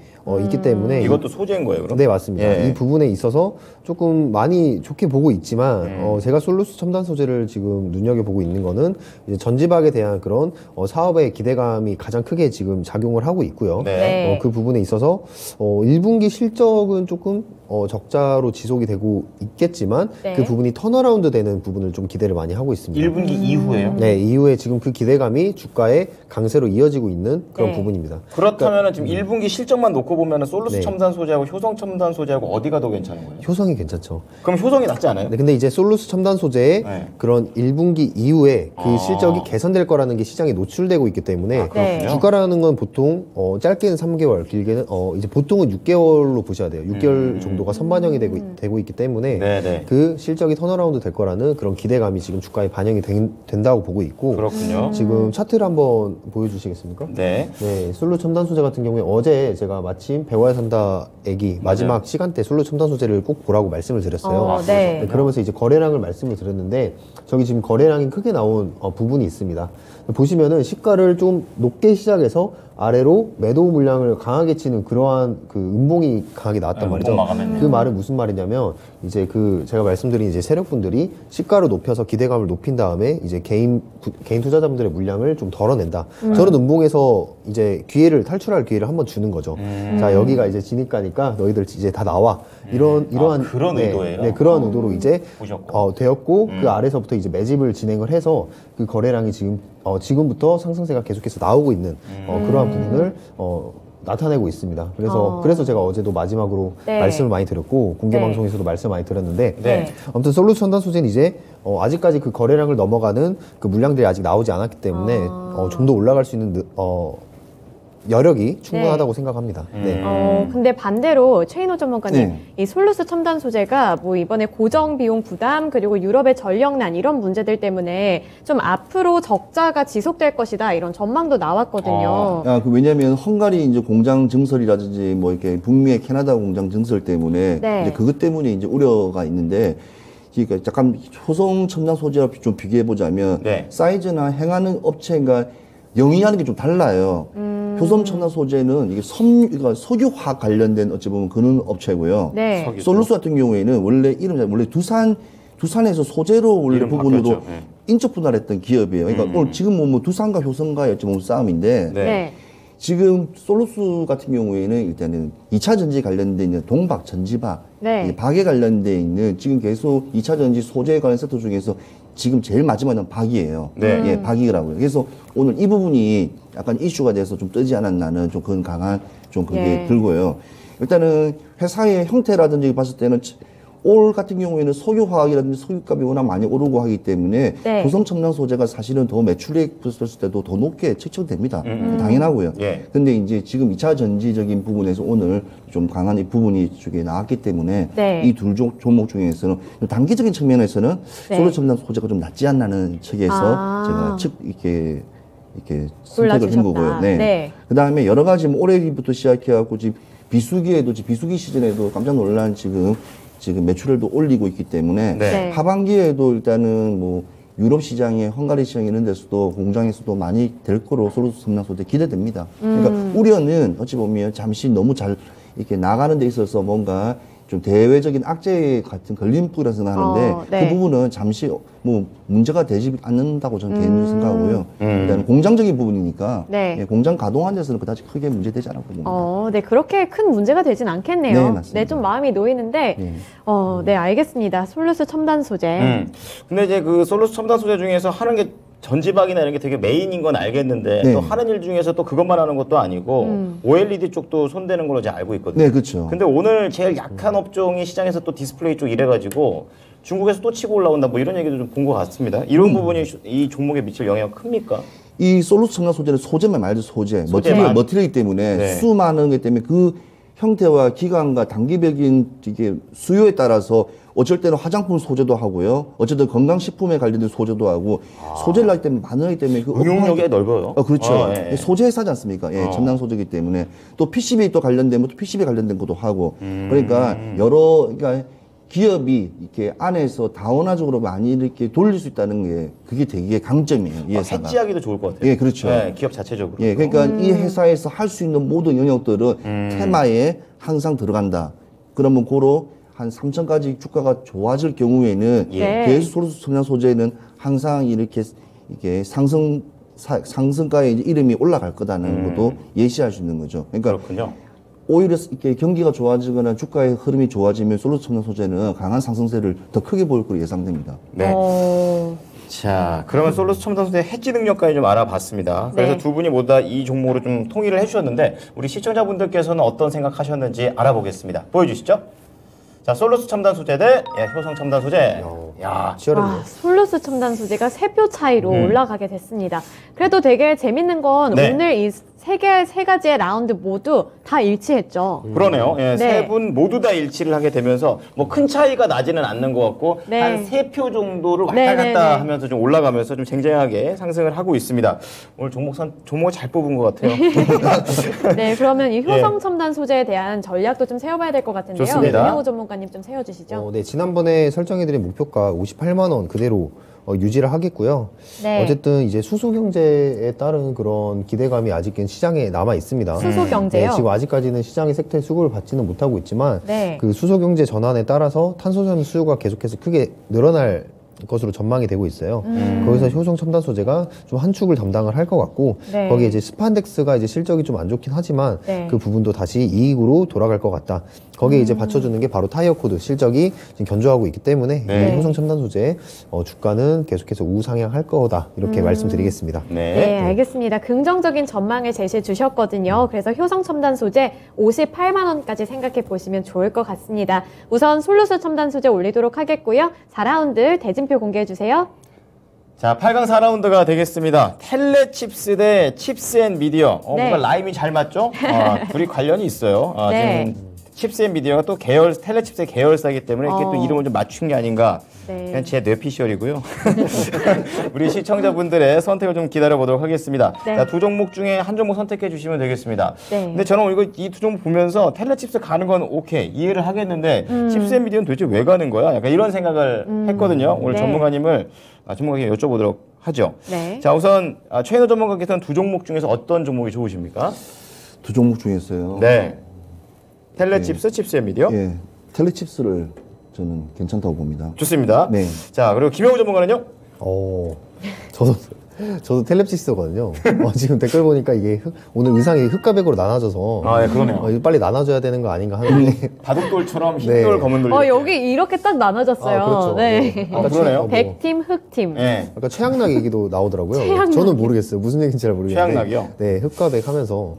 있기 때문에 이것도 소재인 거예요, 그럼? 네, 맞습니다. 예. 이 부분에 있어서 조금 많이 좋게 보고 있지만 제가 솔루스 첨단 소재를 지금 눈여겨보고 있는 거는 이제 전지박에 대한 그런 사업의 기대감이 가장 크게 지금 작용을 하고 있고요. 네. 네. 그 부분에 있어서 1분기 실적은 조금 적자로 지속이 되고 있겠지만 네. 그 부분이 턴어라운드 되는 부분을 좀 기대를 많이 하고 있습니다. 1분기 이후에요? 네, 이후에 지금 그 기대감이 주가의 강세로 이어지고 있는 그런 네. 부분입니다. 그렇다면 지금 1분기 실적만 놓고 보면 솔루스 네. 첨단 소재하고 효성 첨단 소재하고 어디가 더 괜찮은 거예요? 효성이 괜찮죠. 그럼 효성이 낫지 않아요? 네, 근데 이제 솔루스 첨단 소재의 네. 그런 1분기 이후에 그 아. 실적이 개선될 거라는 게 시장에 노출되고 있기 때문에 네. 주가라는 건 보통 짧게는 3개월, 길게는 이제 보통은 6개월로 보셔야 돼요. 6개월 정도가 선반영이 되고 있기 때문에 네네. 그 실적이 턴어라운드 될 거라는 그런 기대감이 지금 주가에 반영이 된다고 보고 있고 그렇군요. 지금 차트를 한번 보여주시겠습니까? 네. 네, 솔루 첨단 소재 같은 경우에 어제 제가 마침 배워야 산다 애기 마지막 시간대 솔루 첨단 소재를 꼭 보라고 말씀을 드렸어요. 네. 네, 그러면서 이제 거래량을 말씀을 드렸는데 저기 지금 거래량이 크게 나온 부분이 있습니다. 보시면은 시가를 좀 높게 시작해서 아래로 매도 물량을 강하게 치는 그러한 그 음봉이 강하게 나왔단 네, 말이죠. 음봉 마감했네요. 그 말은 무슨 말이냐면 이제 그 제가 말씀드린 이제 세력분들이 시가를 높여서 기대감을 높인 다음에 이제 개인 투자자분들의 물량을 좀 덜어낸다. 저런 음봉에서 이제 탈출할 기회를 한번 주는 거죠. 자, 여기가 이제 진입가니까 너희들 이제 다 나와. 이러한 그런 네, 의도예요? 네, 그런 의도로 이제 보셨고. 되었고 그 아래서부터 이제 매집을 진행을 해서 그 거래량이 지금부터 상승세가 계속해서 나오고 있는 그러한 부분을 나타내고 있습니다. 그래서 제가 어제도 마지막으로 네. 말씀을 많이 드렸고 공개 네. 방송에서도 말씀 많이 드렸는데 네. 아무튼 솔루스 첨단 소재는 이제 아직까지 그 거래량을 넘어가는 그 물량들이 아직 나오지 않았기 때문에 좀 더 올라갈 수 있는 여력이 충분하다고 생각합니다. 네. 근데 반대로 최인호 전문가님, 네. 이 솔루스 첨단 소재가 뭐 이번에 고정 비용 부담 그리고 유럽의 전력난 이런 문제들 때문에 좀 앞으로 적자가 지속될 것이다 이런 전망도 나왔거든요. 왜냐하면 헝가리 이제 공장 증설이라든지 뭐 이렇게 북미의 캐나다 공장 증설 때문에 네. 이제 그것 때문에 이제 우려가 있는데. 그러니까 약간 효성 첨단 소재와 좀 비교해 보자면 네. 사이즈나 행하는 업체가 영위하는 게 좀 달라요. 효성 첨단 소재는 이게 그러니까 석유화 관련된 어찌 보면 그런 업체고요. 네. 석유. 솔루스 같은 경우에는 원래 원래 두산에서 소재로 원래 이름 부분으로 바뀌었죠. 네. 인적 분할했던 기업이에요. 그러니까 오늘 지금 뭐 두산과 효성과의 어찌 보면 싸움인데 네. 네. 지금 솔루스 같은 경우에는 일단은 2차 전지 관련돼 있는 동박, 전지박, 네. 박에 관련돼 있는 지금 계속 2차 전지 소재 관련 세터 중에서 지금 제일 마지막은 박이에요. 네. 예, 박이라고요. 그래서 오늘 이 부분이 약간 이슈가 돼서 좀 뜨지 않았나는 좀 그런 강한 좀 그게 예. 들고요. 일단은 회사의 형태라든지 봤을 때는 올 같은 경우에는 석유화학이라든지 석유값이 워낙 많이 오르고 하기 때문에 네. 효성 첨단 소재가 사실은 더 매출액 봤을 때도 더 높게 책정됩니다. 당연하고요. 예. 근데 이제 지금 2차 전지적인 부분에서 오늘 좀 강한 이 부분이 쪽에 나왔기 때문에 네. 이 둘 종목 중에서는 단기적인 측면에서는 네. 솔루 첨단 소재가 좀 낫지 않나는 측에서 아. 제가 이렇게 선택을 한 거고요. 네. 네. 그 다음에 여러 가지 뭐 올해부터 시작해갖고 지금 비수기 시즌에도 깜짝 놀란 지금 매출을도 올리고 있기 때문에 네. 하반기에도 일단은 뭐 유럽 시장에 헝가리 시장 이런 데서도 공장에서도 많이 될 거로 솔루스 첨단 소재 기대됩니다. 그러니까 우려는 어찌 보면 잠시 너무 잘 이렇게 나가는 데 있어서 뭔가 좀 대외적인 악재 같은 걸림돌이라서 생각하는데 네. 그 부분은 잠시 뭐 문제가 되지 않는다고 저는 개인적으로 생각하고요. 일단 공장적인 부분이니까 네. 예, 공장 가동한 데서는 그다지 크게 문제되지 않았고 봅니다. 네, 그렇게 큰 문제가 되진 않겠네요. 네, 맞습니다. 네, 좀 마음이 놓이는데, 네. 네, 알겠습니다. 솔루스 첨단 소재. 근데 이제 그 솔루스 첨단 소재 중에서 하는 게 전지박이나 이런 게 되게 메인인 건 알겠는데 네. 또 하는 일 중에서 또 그것만 하는 것도 아니고 OLED 쪽도 손대는 걸로 이제 알고 있거든요. 네, 그렇죠. 근데 오늘 제일 약한 업종이 시장에서 또 디스플레이 쪽 이래가지고 중국에서 또 치고 올라온다 뭐 이런 얘기도 좀 본 것 같습니다. 이런 부분이 이 종목에 미칠 영향 큽니까? 이 솔루스 첨단 소재는 소재만 말죠, 소재. 소재만. 머티리얼이기 때문에 네. 수많은 것 때문에 그 형태와 기간과 단기적인 이게 수요에 따라서 어쩔 때는 화장품 소재도 하고요. 어쨌든 건강식품에 관련된 소재도 하고 소재를 하기 때문에 많이 때문에 그 응용력이 넓어요. 그렇죠. 예. 소재 회사지 않습니까? 예, 첨단 소재이기 때문에 또 PCB 또 관련된 또 PCB 관련된 것도 하고 그러니까 그러니까 기업이 이렇게 안에서 다원화적으로 많이 이렇게 돌릴 수 있다는 게 그게 되게 강점이에요. 이 회사가. 해지하기도 좋을 것 같아요. 예, 그렇죠. 네, 기업 자체적으로. 예, 그러니까 이 회사에서 할 수 있는 모든 영역들은 테마에 항상 들어간다. 그러면 고로 한 3천까지 주가가 좋아질 경우에는 예. 계속 솔루스 첨단 소재는 항상 이렇게 상승가에 이제 이름이 올라갈 거다는 것도 예시할 수 있는 거죠. 그러니까 그렇군요. 오히려 이렇게 경기가 좋아지거나 주가의 흐름이 좋아지면 솔루스 첨단 소재는 강한 상승세를 더 크게 보일 거로 예상됩니다. 네. 자, 그러면 솔루스 첨단 소재 해지 능력까지 좀 알아봤습니다. 그래서 네. 두 분이 모두 다 이 종목으로 좀 통일을 해주셨는데 우리 시청자분들께서는 어떤 생각하셨는지 알아보겠습니다. 보여주시죠. 자, 솔루스 첨단 소재 대 효성 첨단 소재. 야, 치열했네요. 솔루스 첨단 소재가 3표 차이로 올라가게 됐습니다. 그래도 되게 재밌는 건 네. 오늘 이 세 가지의 라운드 모두 다 일치했죠. 그러네요. 예, 네. 세 분 모두 다 일치를 하게 되면서 뭐 큰 차이가 나지는 않는 것 같고 네. 한 3표 정도를 왔다 네, 갔다 네, 네. 하면서 좀 올라가면서 좀 쟁쟁하게 상승을 하고 있습니다. 오늘 종목을 잘 뽑은 것 같아요. 네, 그러면 이 효성 첨단 소재에 대한 전략도 좀 세워봐야 될 것 같은데요. 좋습니다. 김영우 전문가님 좀 세워주시죠. 네, 지난번에 설정해드린 목표가 58만 원 그대로 유지를 하겠고요. 네. 어쨌든 이제 수소 경제에 따른 그런 기대감이 아직은 시장에 남아 있습니다. 수소 경제요? 네, 지금 아직까지는 시장의 섹터의 수급을 받지는 못하고 있지만 네. 그 수소 경제 전환에 따라서 탄소전 수요가 계속해서 크게 늘어날 것으로 전망이 되고 있어요. 거기서 효성 첨단 소재가 좀 한 축을 담당을 할 것 같고 네. 거기에 이제 스판덱스가 이제 실적이 좀 안 좋긴 하지만 네. 그 부분도 다시 이익으로 돌아갈 것 같다. 거기에 이제 받쳐주는 게 바로 타이어 코드 실적이 지금 견조하고 있기 때문에 네. 이 효성 첨단 소재 주가는 계속해서 우상향할 거다 이렇게 말씀드리겠습니다. 네, 알겠습니다. 긍정적인 전망을 제시해 주셨거든요. 그래서 효성 첨단 소재 58만 원까지 생각해 보시면 좋을 것 같습니다. 우선 솔루스 첨단 소재 올리도록 하겠고요. 4라운드 대진표 공개해 주세요. 자, 8강 4라운드가 되겠습니다. 텔레칩스 대 칩스앤미디어. 네. 뭔가 라임이 잘 맞죠? 둘이 관련이 있어요. 네. 지금 칩스앤미디어가 또 텔레칩스의 계열사이기 때문에 이렇게 또 이름을 좀 맞춘 게 아닌가. 네. 그냥 제 뇌피셜이고요. 우리 시청자분들의 선택을 좀 기다려 보도록 하겠습니다. 네. 자, 두 종목 중에 한 종목 선택해 주시면 되겠습니다. 네. 근데 저는 이 두 종목 보면서 텔레칩스 가는 건 오케이 이해를 하겠는데 칩스앤미디어는 도대체 왜 가는 거야? 약간 이런 생각을 했거든요. 오늘 네. 전문가에게 여쭤보도록 하죠. 네. 자, 우선 최인호 전문가께서는 두 종목 중에서 어떤 종목이 좋으십니까? 두 종목 중에서요. 네. 텔레칩스, 칩스앤미디어. 예, 텔레칩스를 저는 괜찮다고 봅니다. 좋습니다. 네. 자, 그리고 김영우 전문가는요? 저도 텔레칩스거든요. 지금 댓글 보니까 이게 오늘 의상이 흑과 백으로 나눠져서 아, 예, 그러네요. 이거 빨리 나눠줘야 되는 거 아닌가 하는데 바둑돌처럼 네. 흰돌, 검은돌. 여기 이렇게 딱 나눠졌어요. 그렇죠. 네. 아까 그러네요. 백팀, 흑팀. 네. 아까 최양락 얘기도 나오더라고요. 최양락이요? 저는 모르겠어요. 무슨 얘기인지 잘 모르겠는데. 최양락이요? 네, 흑과 백 하면서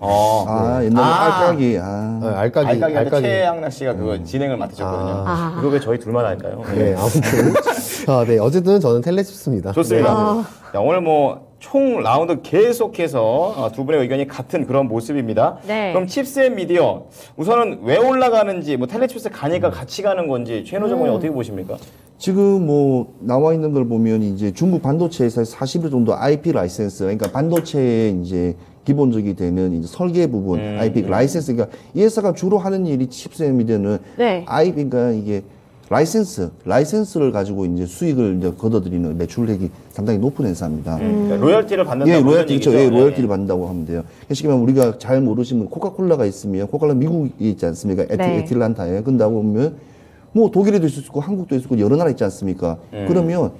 옛날에 아. 알까기. 알까기 알까기 최양락 씨가 그거 진행을 맡으셨거든요. 아. 이거 왜 저희 둘만 할까요? 네, 아무튼 네, 어쨌든 저는 텔레칩스입니다. 좋습니다. 자, 오늘 총 라운드 계속해서 두 분의 의견이 같은 그런 모습입니다. 네. 그럼 칩스앤미디어 우선은 왜 올라가는지 텔레칩스 가니까 같이 가는 건지 최인호 전문가 어떻게 보십니까? 지금 나와 있는 걸 보면 이제 중국 반도체 회사에 40일 정도 IP 라이센스, 그러니까 반도체에 이제 기본적이 되는 이제 설계 부분, IP 라이센스, 그러니까 이 회사가 주로 하는 일이 칩스앤미디어는 네. IP, 그러니까 이게 라이센스를 가지고 이제 수익을 이제 걷어들이는 매출액이 상당히 높은 회사입니다. 그러니까 로열티를 받는다고 예, 그런 로열티, 얘기죠. 그렇죠. 예, 네. 로열티를 받는다고 하면 돼요. 쉽게 말하면 우리가 잘 모르시면 코카콜라가 있으면, 코카콜라 미국에 있지 않습니까? 네. 애틀란타에. 근다고 보면, 독일에도 있을 수 있고, 한국도 있을 수 있고, 여러 나라 있지 않습니까? 그러면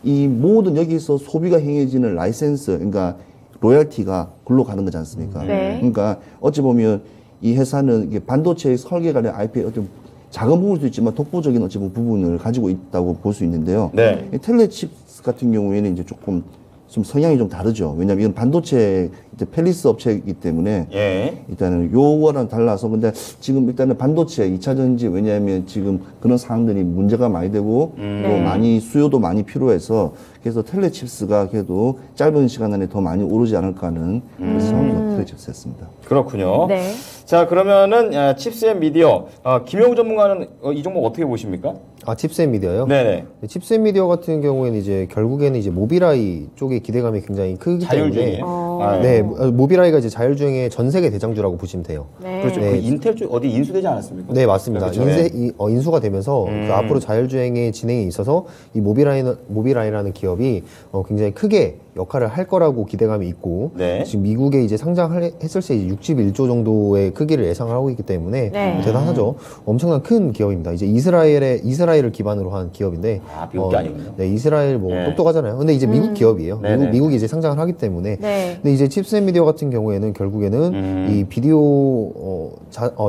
이 모든 여기서 소비가 행해지는 라이센스, 그러니까 로열티가 글로 가는 거지 않습니까? 네. 그러니까 어찌 보면 이 회사는 이게 반도체의 설계가 된 IP의 어떤 작은 부분일 수도 있지만 독보적인 어찌 보면 부분을 가지고 있다고 볼 수 있는데요. 네. 이 텔레칩스 같은 경우에는 이제 조금 좀 성향이 좀 다르죠. 왜냐하면 이건 반도체 이제 펠리스 업체이기 때문에 예. 일단은 요거랑 달라서 근데 지금 일단은 반도체 2차 전지 왜냐하면 지금 그런 사항들이 문제가 많이 되고 또 많이 수요도 많이 필요해서 그래서 텔레칩스가 그래도 짧은 시간 안에 더 많이 오르지 않을까 하는 그래서 텔레칩스였습니다. 그렇군요. 네. 자, 그러면 칩스앤미디어 김영우 전문가는 이 종목 어떻게 보십니까? 칩스앤미디어요? 네네. 칩스앤미디어 같은 경우에는 이제 결국에는 이제 모비라이 쪽에 기대감이 굉장히 크기 자율주행. 때문에 네, 모비라이가 이제 자율주행의 전 세계 대장주라고 보시면 돼요. 네. 그렇죠. 네. 그 인텔 쪽 어디 인수되지 않았습니까? 네, 맞습니다. 그렇죠. 네. 인수가 되면서 그 앞으로 자율주행의 진행에 있어서 이 모비라이라는 기업이 굉장히 크게 역할을 할 거라고 기대감이 있고 네. 지금 미국에 이제 상장했을 때 61조 정도의 크기를 예상을 하고 있기 때문에 네. 대단하죠. 엄청난 큰 기업입니다. 이제 이스라엘을 기반으로 한 기업인데 미국이 아니군요. 네, 이스라엘 뭐 네. 똑똑하잖아요. 근데 이제 미국 기업이에요. 네네. 미국이 이제 상장을 하기 때문에. 네. 근데 이제 칩셋미디어 같은 경우에는 결국에는 이 비디오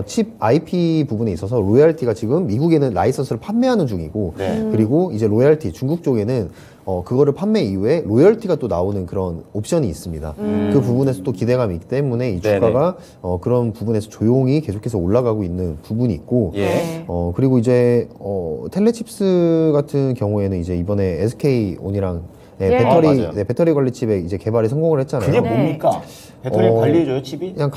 칩 IP 부분에 있어서 로열티가 지금 미국에는 라이선스를 판매하는 중이고 네. 그리고 이제 로열티 중국 쪽에는 그거를 판매 이후에 로열티가 또 나오는 그런 옵션이 있습니다. 그 부분에서 또 기대감이 있기 때문에 이 주가가 그런 부분에서 조용히 계속해서 올라가고 있는 부분이 있고 예. 그리고 이제 텔레칩스 같은 경우에는 이제 이번에 SK온이랑 예. 맞아요. 배터리 관리 칩에 이제 개발에 성공을 했잖아요. 그게 네. 뭡니까? 배터리 관리해줘요, 칩이? 그냥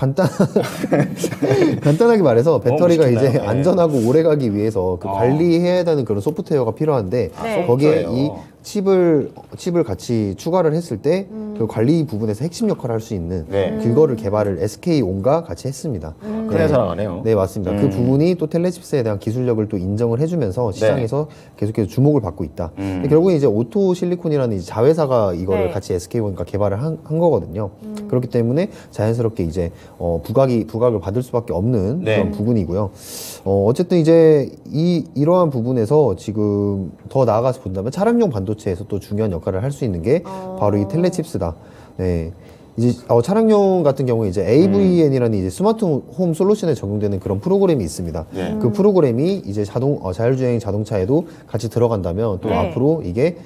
간단하게 말해서 배터리가 멋있겠나요? 이제 네. 안전하고 오래 가기 위해서 그 관리해야 되는 그런 소프트웨어가 필요한데 네. 거기에 소프트웨어. 이 칩을 같이 추가를 했을 때 그 관리 부분에서 핵심 역할을 할 수 있는 네. 그거를 개발을 SK온과 같이 했습니다. 큰 회사 나가네요. 네, 맞습니다. 그 부분이 또 텔레칩스에 대한 기술력을 또 인정을 해주면서 시장에서 계속해서 주목을 받고 있다. 근데 결국에 이제 오토 실리콘이라는 이제 자회사가 이거를 네. 같이 SK온과 개발을 한 거거든요. 그렇기 때문에 자연스럽게 이제 부각을 받을 수밖에 없는 네. 그런 부분이고요. 어쨌든 이제 이러한 부분에서 지금 더 나아가서 본다면 차량용 반도체에서 또 중요한 역할을 할 수 있는 게 바로 이 텔레칩스다. 네. 이제 차량용 같은 경우에 이제 AVN이라는 이제 스마트 홈 솔루션에 적용되는 그런 프로그램이 있습니다. 네. 그 프로그램이 이제 자율주행 자동차에도 같이 들어간다면 또 네. 앞으로 이게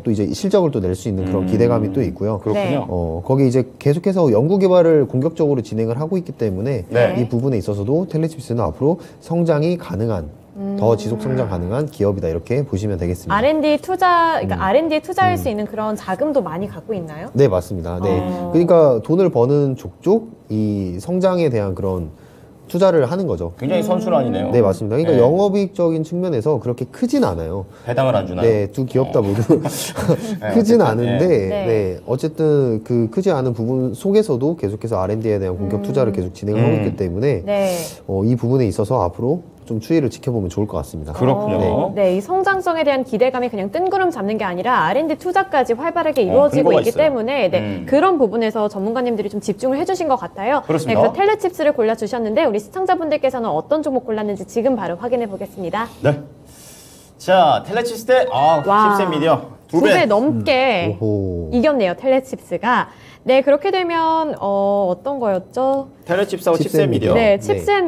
또 이제 실적을 또 낼 수 있는 그런 기대감이 또 있고요. 그렇군요. 거기 이제 계속해서 연구 개발을 공격적으로 진행을 하고 있기 때문에 네. 이 부분에 있어서도 텔레칩스는 앞으로 성장이 가능한 더 지속 성장 가능한 기업이다 이렇게 보시면 되겠습니다. R&D 투자, 그러니까 R&D에 투자할 수 있는 그런 자금도 많이 갖고 있나요? 네, 맞습니다. 네. 그러니까 돈을 버는 족족 이 성장에 대한 그런 투자를 하는 거죠. 굉장히 선순환이네요. 네, 맞습니다. 그러니까 네. 영업이익적인 측면에서 그렇게 크진 않아요. 배당을 안 주나요? 네, 두 기업 다 모두 어쨌든, 크진 않은데, 네. 네, 어쨌든 그 크지 않은 부분 속에서도 계속해서 R&D에 대한 공격 투자를 계속 진행하고 있기 때문에 네. 이 부분에 있어서 앞으로 좀 추이를 지켜보면 좋을 것 같습니다. 그렇군요. 네, 이 성장성에 대한 기대감이 그냥 뜬구름 잡는 게 아니라 R&D 투자까지 활발하게 이루어지고 근거가 있기 있어요. 때문에 네, 그런 부분에서 전문가님들이 좀 집중을 해주신 것 같아요. 그렇습니다. 네, 그래서 텔레칩스를 골라주셨는데 우리 시청자분들께서는 어떤 종목 골랐는지 지금 바로 확인해 보겠습니다. 네. 자, 텔레칩스 대 칩셋 미디어 두 배 넘게 오호. 이겼네요, 텔레칩스가. 네, 그렇게 되면 어떤 거였죠? 텔레칩스하고 칩셋 칩셋 미디어. 네, 칩셋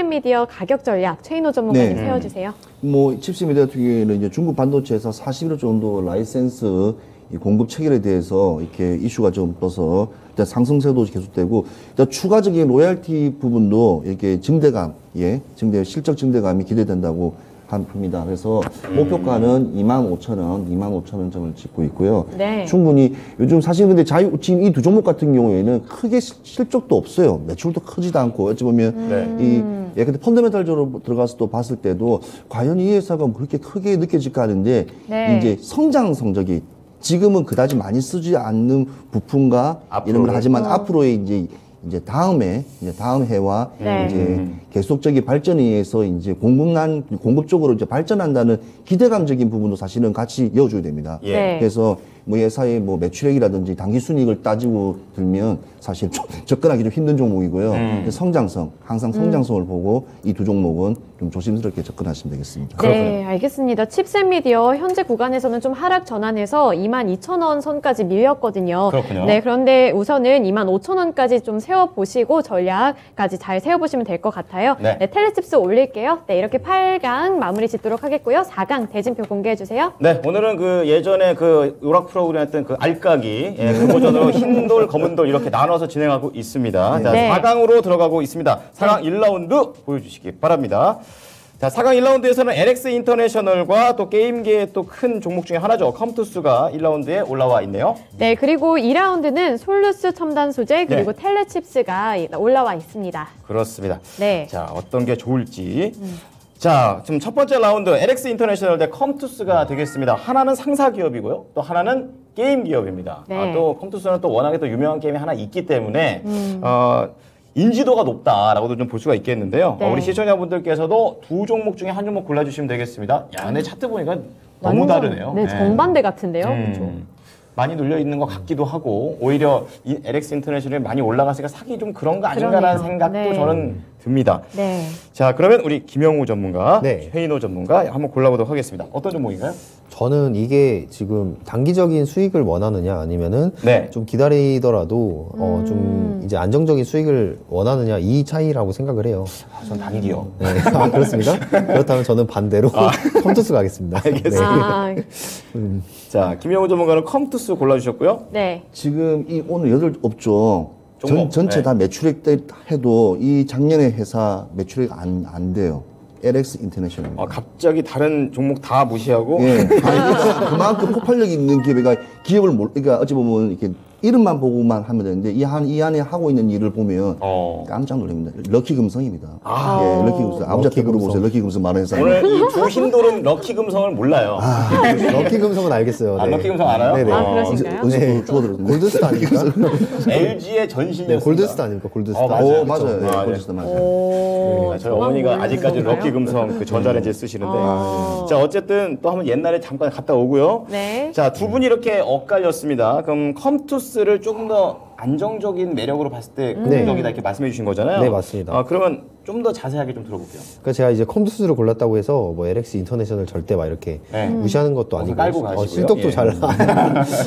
미디어 가격 전략 최인호 전문가님 네. 세워주세요. 뭐 칩셋미디어 같은 경우에는 이제 중국 반도체에서 40일 정도 라이센스 이 공급 체결에 대해서 이렇게 이슈가 좀 떠서 일단 상승세도 계속되고 일단 추가적인 로열티 부분도 이렇게 실적 증대감이 기대된다고 합니다. 그래서 목표가는 25,000원, 25,000원 점을 찍고 있고요. 네. 충분히 요즘 사실 근데 지금 이 두 종목 같은 경우에는 크게 실적도 없어요. 매출도 크지도 않고 어찌 보면 근데 펀더멘탈적으로 들어가서 또 봤을 때도 과연 이 회사가 그렇게 크게 느껴질까 하는데 네. 이제 성장 성적이 지금은 그다지 많이 쓰지 않는 부품과 이런 걸 하지만 앞으로의 이제 다음 해와 네. 이제 계속적인 발전에 의해서 이제 공급 쪽으로 이제 발전한다는 기대감적인 부분도 사실은 같이 이어줘야 됩니다. 예. 네. 그래서 뭐 회사의 뭐 매출액이라든지 당기 순이익을 따지고 들면 사실 좀 접근하기 좀 힘든 종목이고요. 성장성, 항상 성장성을 보고 이 두 종목은 좀 조심스럽게 접근하시면 되겠습니다. 네, 알겠습니다. 칩셋 미디어 현재 구간에서는 좀 하락 전환해서 22,000원 선까지 밀렸거든요. 그렇군요. 네, 그런데 우선은 25,000원까지 좀 세워보시고 전략까지 잘 세워보시면 될 것 같아요. 네. 네, 텔레칩스 올릴게요. 네, 이렇게 8강 마무리 짓도록 하겠고요. 4강 대진표 공개해주세요. 네, 오늘은 그 예전에 그 요락 프로그램 했던 그 알까기, 그 버전으로 흰돌, 검은돌 이렇게 나눠서 진행하고 있습니다. 자, 네. 4강으로 들어가고 있습니다. 4강 1라운드 보여주시기 바랍니다. 자, 4강 1라운드에서는 NX 인터내셔널과 또 게임계의 또 큰 종목 중에 하나죠. 컴투스가 1라운드에 올라와 있네요. 네, 그리고 2라운드는 솔루스 첨단 소재 그리고 텔레칩스가 올라와 있습니다. 그렇습니다. 네. 자, 어떤 게 좋을지. 자, 지금 첫 번째 라운드 NX 인터내셔널 대 컴투스가 되겠습니다. 하나는 상사 기업이고요. 또 하나는 게임 기업입니다. 네. 또 컴투스는 또 워낙에 또 유명한 게임이 하나 있기 때문에 인지도가 높다라고도 좀 볼 수가 있겠는데요. 네. 우리 시청자분들께서도 두 종목 중에 한 종목 골라주시면 되겠습니다. 야, 근데 차트 보니까 너무 완전, 다르네요. 네, 정반대 같은데요. 음. 그렇죠. 많이 눌려 있는 것 같기도 하고 오히려 이 LX 인터내셔널이 많이 올라갔으니까 사기 좀 그런 거 아닌가라는 그러네요. 생각도 네. 저는 듭니다. 네. 자, 그러면 우리 김영우 전문가, 네. 최인호 전문가 한번 골라보도록 하겠습니다. 어떤 종목인가요? 저는 이게 지금 단기적인 수익을 원하느냐 아니면은 네. 좀 기다리더라도 좀 이제 안정적인 수익을 원하느냐 이 차이라고 생각을 해요. 전 단기요. 네. 아, 그렇습니다. 그렇다면 저는 반대로 컴투스 가겠습니다. 알겠습니다. 아, 자, 김영우 전문가는 컴투스 골라주셨고요. 네. 지금 이 오늘 8업종 종목, 전체 네. 다 매출액 해도 이 작년에 회사 매출액 안 돼요. LX 인터내셔널. 갑자기 다른 종목 다 무시하고 예. 그러니까 그만큼 폭발력 있는 기업이가 기업을 그러니까 어찌 보면 이렇게 이름만 보고만 하면 되는데 이 안에 하고 있는 일을 보면 깜짝 놀랍니다. 럭키 금성입니다. 예, 럭키 금성. 아버지한테 물어보세요. 럭키 금성 많은 회사. 오늘 이 두 흰돌은 럭키 금성을 몰라요. 럭키 금성은 알겠어요. 아, 럭키 금성 알아요? 네네. 아, 그러신가요? 어디서 주워들었는데? 골드스타 아닙니까? LG의 전신이었습니다. 네, 골드스타 아닙니까? 골드스타. 맞아요. 맞아요. 그쵸. 예, 아, 골드스타 맞아요. 오, 저희 어머니가 아직까지 럭키 금성 그 전자레인지 쓰시는데. 자, 어쨌든 또 한번 옛날에 잠깐 갔다 오고요. 네. 자, 두 분이 이렇게 엇갈렸습니다. 그럼 컴투스를 조금 더 안정적인 매력으로 봤을 때 긍정적이다 이렇게 말씀해 주신 거잖아요. 네, 맞습니다. 그러면 좀 더 자세하게 좀 들어볼게요. 그러니까 제가 이제 컴투스를 골랐다고 해서 뭐 LX 인터내셔널 절대 막 이렇게 네. 무시하는 것도 아니고 깔고 가시고요. 실적도 예. 잘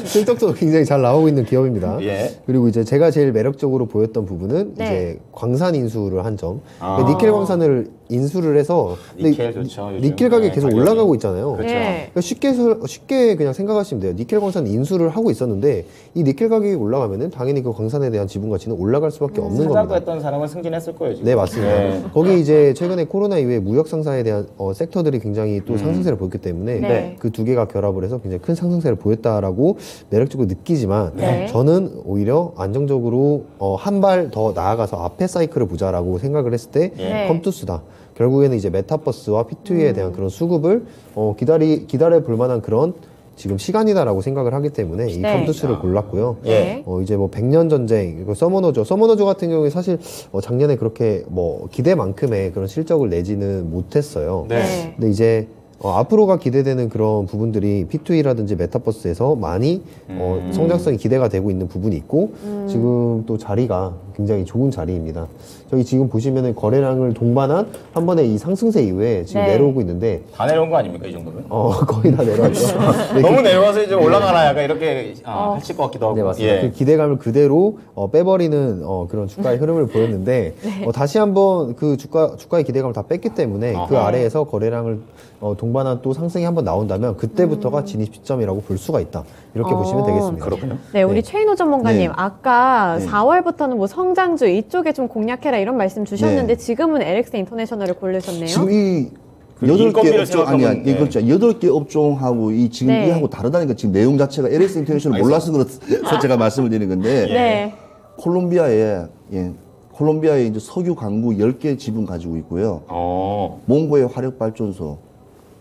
실적도 굉장히 잘 나오고 있는 기업입니다. 예. 그리고 이제 제가 제일 매력적으로 보였던 부분은 네. 이제 광산 인수를 한 점. 아. 그러니까 니켈 광산을 인수를 해서 근데 니켈 좋죠, 요즘. 니켈 가격이 네, 계속 가격이. 올라가고 있잖아요. 그렇죠. 네. 그러니까 쉽게 그냥 생각하시면 돼요. 니켈 광산 인수를 하고 있었는데 이 니켈 가격이 올라가면은 당연히 그 광산에 대한 지분 가치는 올라갈 수밖에 없는 사자고 겁니다. 했던 사람은 승진했을 거예요. 지금. 네, 맞습니다. 네. 거기 이제 최근에 코로나 이후에 무역 상사에 대한 섹터들이 굉장히 또 상승세를 보였기 때문에 네. 그 두 개가 결합을 해서 굉장히 큰 상승세를 보였다라고 매력적으로 느끼지만 네. 저는 오히려 안정적으로 한 발 더 나아가서 앞에 사이클을 보자라고 생각을 했을 때 네. 컴투스다. 결국에는 이제 메타버스와 P2E에 대한 그런 수급을 기다려 볼 만한 그런 지금 시간이다라고 생각을 하기 때문에 이 네. 컴투스를 골랐고요. 네. 이제 뭐 100년 전쟁, 이거 서머너조 같은 경우에 사실 작년에 그렇게 뭐 기대만큼의 그런 실적을 내지는 못했어요. 네. 근데 이제 앞으로가 기대되는 그런 부분들이 P2E라든지 메타버스에서 많이 성장성이 기대가 되고 있는 부분이 있고 지금 또 자리가 굉장히 좋은 자리입니다. 저기 지금 보시면은 거래량을 동반한 한 번에 이 상승세 이후에 지금 네. 내려오고 있는데 다 내려온 거 아닙니까, 이 정도면? 거의 다 내려왔죠. 네, 너무 내려와서 이제 올라가나 약간 이렇게 하실 것 같기도 하고. 네, 맞습니다. 예. 그 기대감을 그대로 빼버리는 그런 주가의 흐름을 보였는데 다시 한번 그 주가의 기대감을 다 뺐기 때문에 그 아래에서 거래량을 동반한 또 상승이 한번 나온다면 그때부터가 진입 시점이라고 볼 수가 있다. 이렇게 보시면 되겠습니다. 그렇군요. 네, 우리 네. 최인호 전문가님, 네. 아까 네. 4월부터는 뭐 성장주 이쪽에 좀 공략해라 이런 말씀 주셨는데 네. 지금은 LX 인터내셔널을 고르셨네요. 지금 이 그 8개 인건비를 업종 생각하면, 아니야. 네. 그렇죠. 8개 업종하고 이 지금 네. 이하고 다르다니까 지금 내용 자체가 LS 인터내셔널 몰라서 그래서 제가 말씀을 드리는 건데 네. 콜롬비아에 이제 석유 광구 10개 지분 가지고 있고요. 몽고의 화력 발전소,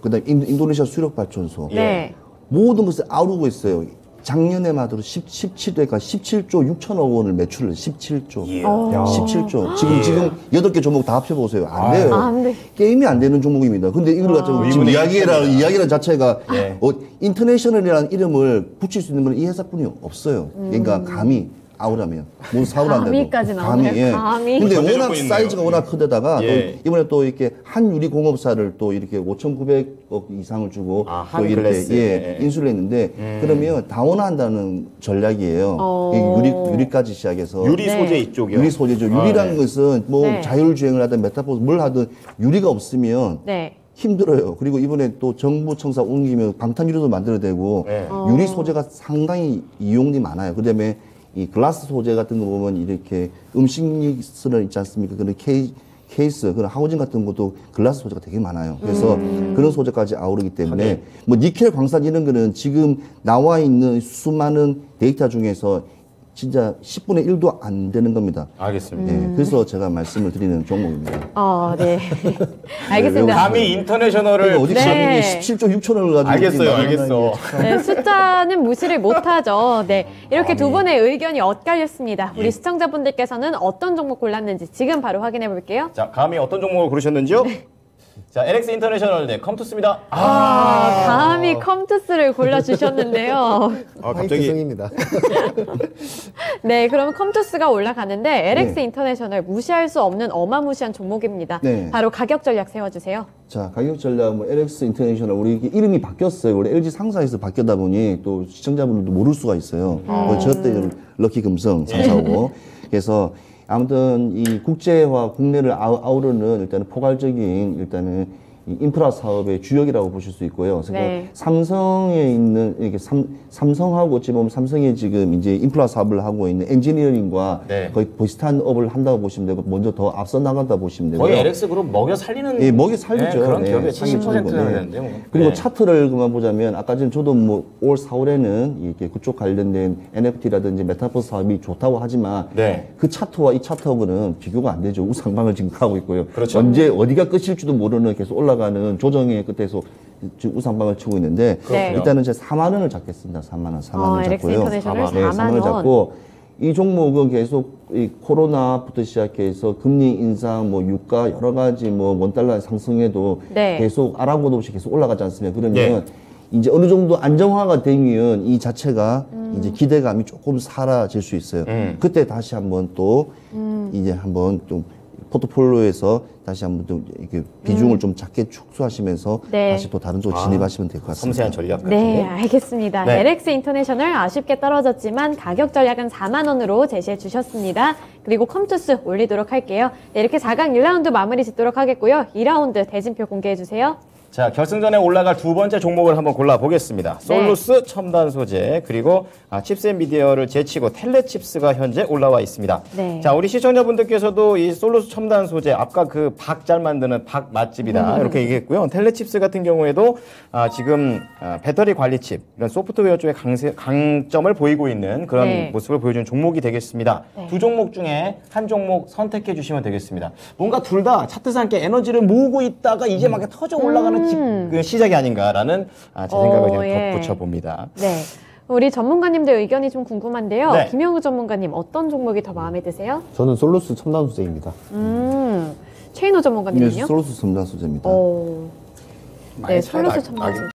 그다음 인도네시아 수력 발전소. 네. 모든 것을 아우르고 있어요. 작년에만 해도 17조가 17조 6천억 원을 매출을 17조. 예. 17조. 지금 8개 종목 다 합쳐보세요. 안 돼요. 아, 안 돼. 게임이 안 되는 종목입니다. 근데 이걸 가지고 지금 이야기라는 자체가 예. 인터내셔널이라는 이름을 붙일 수 있는 건 이 회사뿐이 없어요. 그러니까 감히 아우라면 뭐 사우를 안 되고 감히까지 나오네요. 예. 감히. 근데 던져줄 워낙 거 있네요. 사이즈가 워낙 크데다가 예. 또 이번에 또 이렇게 한 유리 공업사를 또 이렇게 5,900억 이상을 주고 아, 또 이렇게 한글래스. 예. 인수를 했는데 그러면 다원화한다는 전략이에요. 유리까지 시작해서 유리 네. 소재 이쪽이요. 유리 소재죠. 아, 유리라는 네. 것은 뭐 네. 자율주행을 하든 메타버스 뭘 하든 유리가 없으면 네. 힘들어요. 그리고 이번에 또 정부 청사 옮기면 방탄유리도 만들어야 되고 네. 유리 소재가 상당히 이용이 많아요. 그다음에 이 글라스 소재 같은 거 보면 이렇게 음식물을 있지 않습니까? 그런 케이스, 그런 하우징 같은 것도 글라스 소재가 되게 많아요. 그래서 그런 소재까지 아우르기 때문에 뭐 니켈 광산 이런 거는 지금 나와 있는 수많은 데이터 중에서 진짜 10분의 1도 안 되는 겁니다. 알겠습니다. 예, 그래서 제가 말씀을 드리는 종목입니다. 네. 알겠습니다. 감히 인터내셔널을 그러니까 어디 네. 17조 6천원을 가지고 알겠어요, 이렇게 알겠어. 네, 숫자는 무시를 못하죠. 네, 이렇게 두 분의 의견이 엇갈렸습니다. 우리 예. 시청자분들께서는 어떤 종목 골랐는지 지금 바로 확인해 볼게요. 자, 감히 어떤 종목을 고르셨는지요? 자, LX 인터내셔널 대 컴투스입니다. 감히 컴투스를 골라주셨는데요. 화이트 승입니다. 네, 그럼 컴투스가 올라가는데 LX 네. 인터내셔널 무시할 수 없는 어마무시한 종목입니다. 네. 바로 가격 전략 세워주세요. 자, 가격 전략, 뭐, LX 인터내셔널, 우리 이게 이름이 바뀌었어요. 원래 LG 상사에서 바뀌다 보니 또 시청자분들도 모를 수가 있어요. 저 때 럭키 금성 345. 그래서 아무튼 이 국제화 국내를 아우르는 일단은 포괄적인 일단은 이 인프라 사업의 주역이라고 보실 수 있고요. 그래서 네. 삼성에 있는 이렇게 삼성하고 어찌 보면 삼성이 지금 이제 인프라 사업을 하고 있는 엔지니어링과 네. 거의 비슷한 업을 한다고 보시면 되고 먼저 더 앞서 나간다 보시면 되고요. 거의 LX 그룹 먹여 살리는 예, 먹여 살리죠. 그런 네, 기업의 살리죠. 70%나 네. 되는데 뭐. 그리고 네. 차트를 그만 보자면 아까 전에 저도 뭐 올 4월에는 이렇게 그쪽 관련된 NFT라든지 메타버스 사업이 좋다고 하지만 네. 그 차트와 이 차트하고는 비교가 안 되죠. 우상방을 지금 가고 있고요. 그렇죠. 언제 어디가 끝일지도 모르는 계속 올라가는 조정의 끝에서 지금 우상방을 치고 있는데 네. 일단은 제가 4만 원을 잡겠습니다. 4만 원, 4만 원 LX 잡고요. 인터내셔널 4만 네, 4만 원을 원. 잡고 이 종목은 계속 이 코로나부터 시작해서 금리 인상, 뭐 유가 여러 가지 뭐 원달러 상승에도 네. 계속 아랑곳 없이 계속 올라가지 않습니까? 그러면 예. 이제 어느 정도 안정화가 되면 이 자체가 이제 기대감이 조금 사라질 수 있어요. 그때 다시 한번 또 이제 한번 좀 포트폴리오에서 다시 한번 좀 이렇게 비중을 좀 작게 축소하시면서 네. 다시 또 다른 쪽 진입하시면 될 것 같습니다. 섬세한 전략 같은 네, 거. 알겠습니다. 네. LX 인터내셔널 아쉽게 떨어졌지만 가격 전략은 4만 원으로 제시해 주셨습니다. 그리고 컴투스 올리도록 할게요. 네, 이렇게 4강 1라운드 마무리 짓도록 하겠고요. 2라운드 대진표 공개해 주세요. 자, 결승전에 올라갈 두 번째 종목을 한번 골라보겠습니다. 솔루스 첨단 소재, 그리고 칩셋 미디어를 제치고 텔레칩스가 현재 올라와 있습니다. 네. 자, 우리 시청자분들께서도 이 솔루스 첨단 소재, 아까 그 박 잘 만드는 박 맛집이다. 이렇게 얘기했고요. 텔레칩스 같은 경우에도 지금 배터리 관리 칩, 이런 소프트웨어 쪽에 강점을 보이고 있는 그런 네. 모습을 보여주는 종목이 되겠습니다. 네. 두 종목 중에 한 종목 선택해 주시면 되겠습니다. 뭔가 둘 다 차트상 함께 에너지를 모으고 있다가 이제 막 터져 올라가는 그 시작이 아닌가라는 제 생각을 그냥 예. 덧붙여 봅니다. 네. 우리 전문가님들 의견이 좀 궁금한데요. 네. 김영우 전문가님 어떤 종목이 더 마음에 드세요? 저는 솔루스 첨단 소재입니다. 최인호 네, 전문가님은요? 솔루스 첨단 소재입니다. 네, 많이 차이가 솔루스 첨단 나긴 소재.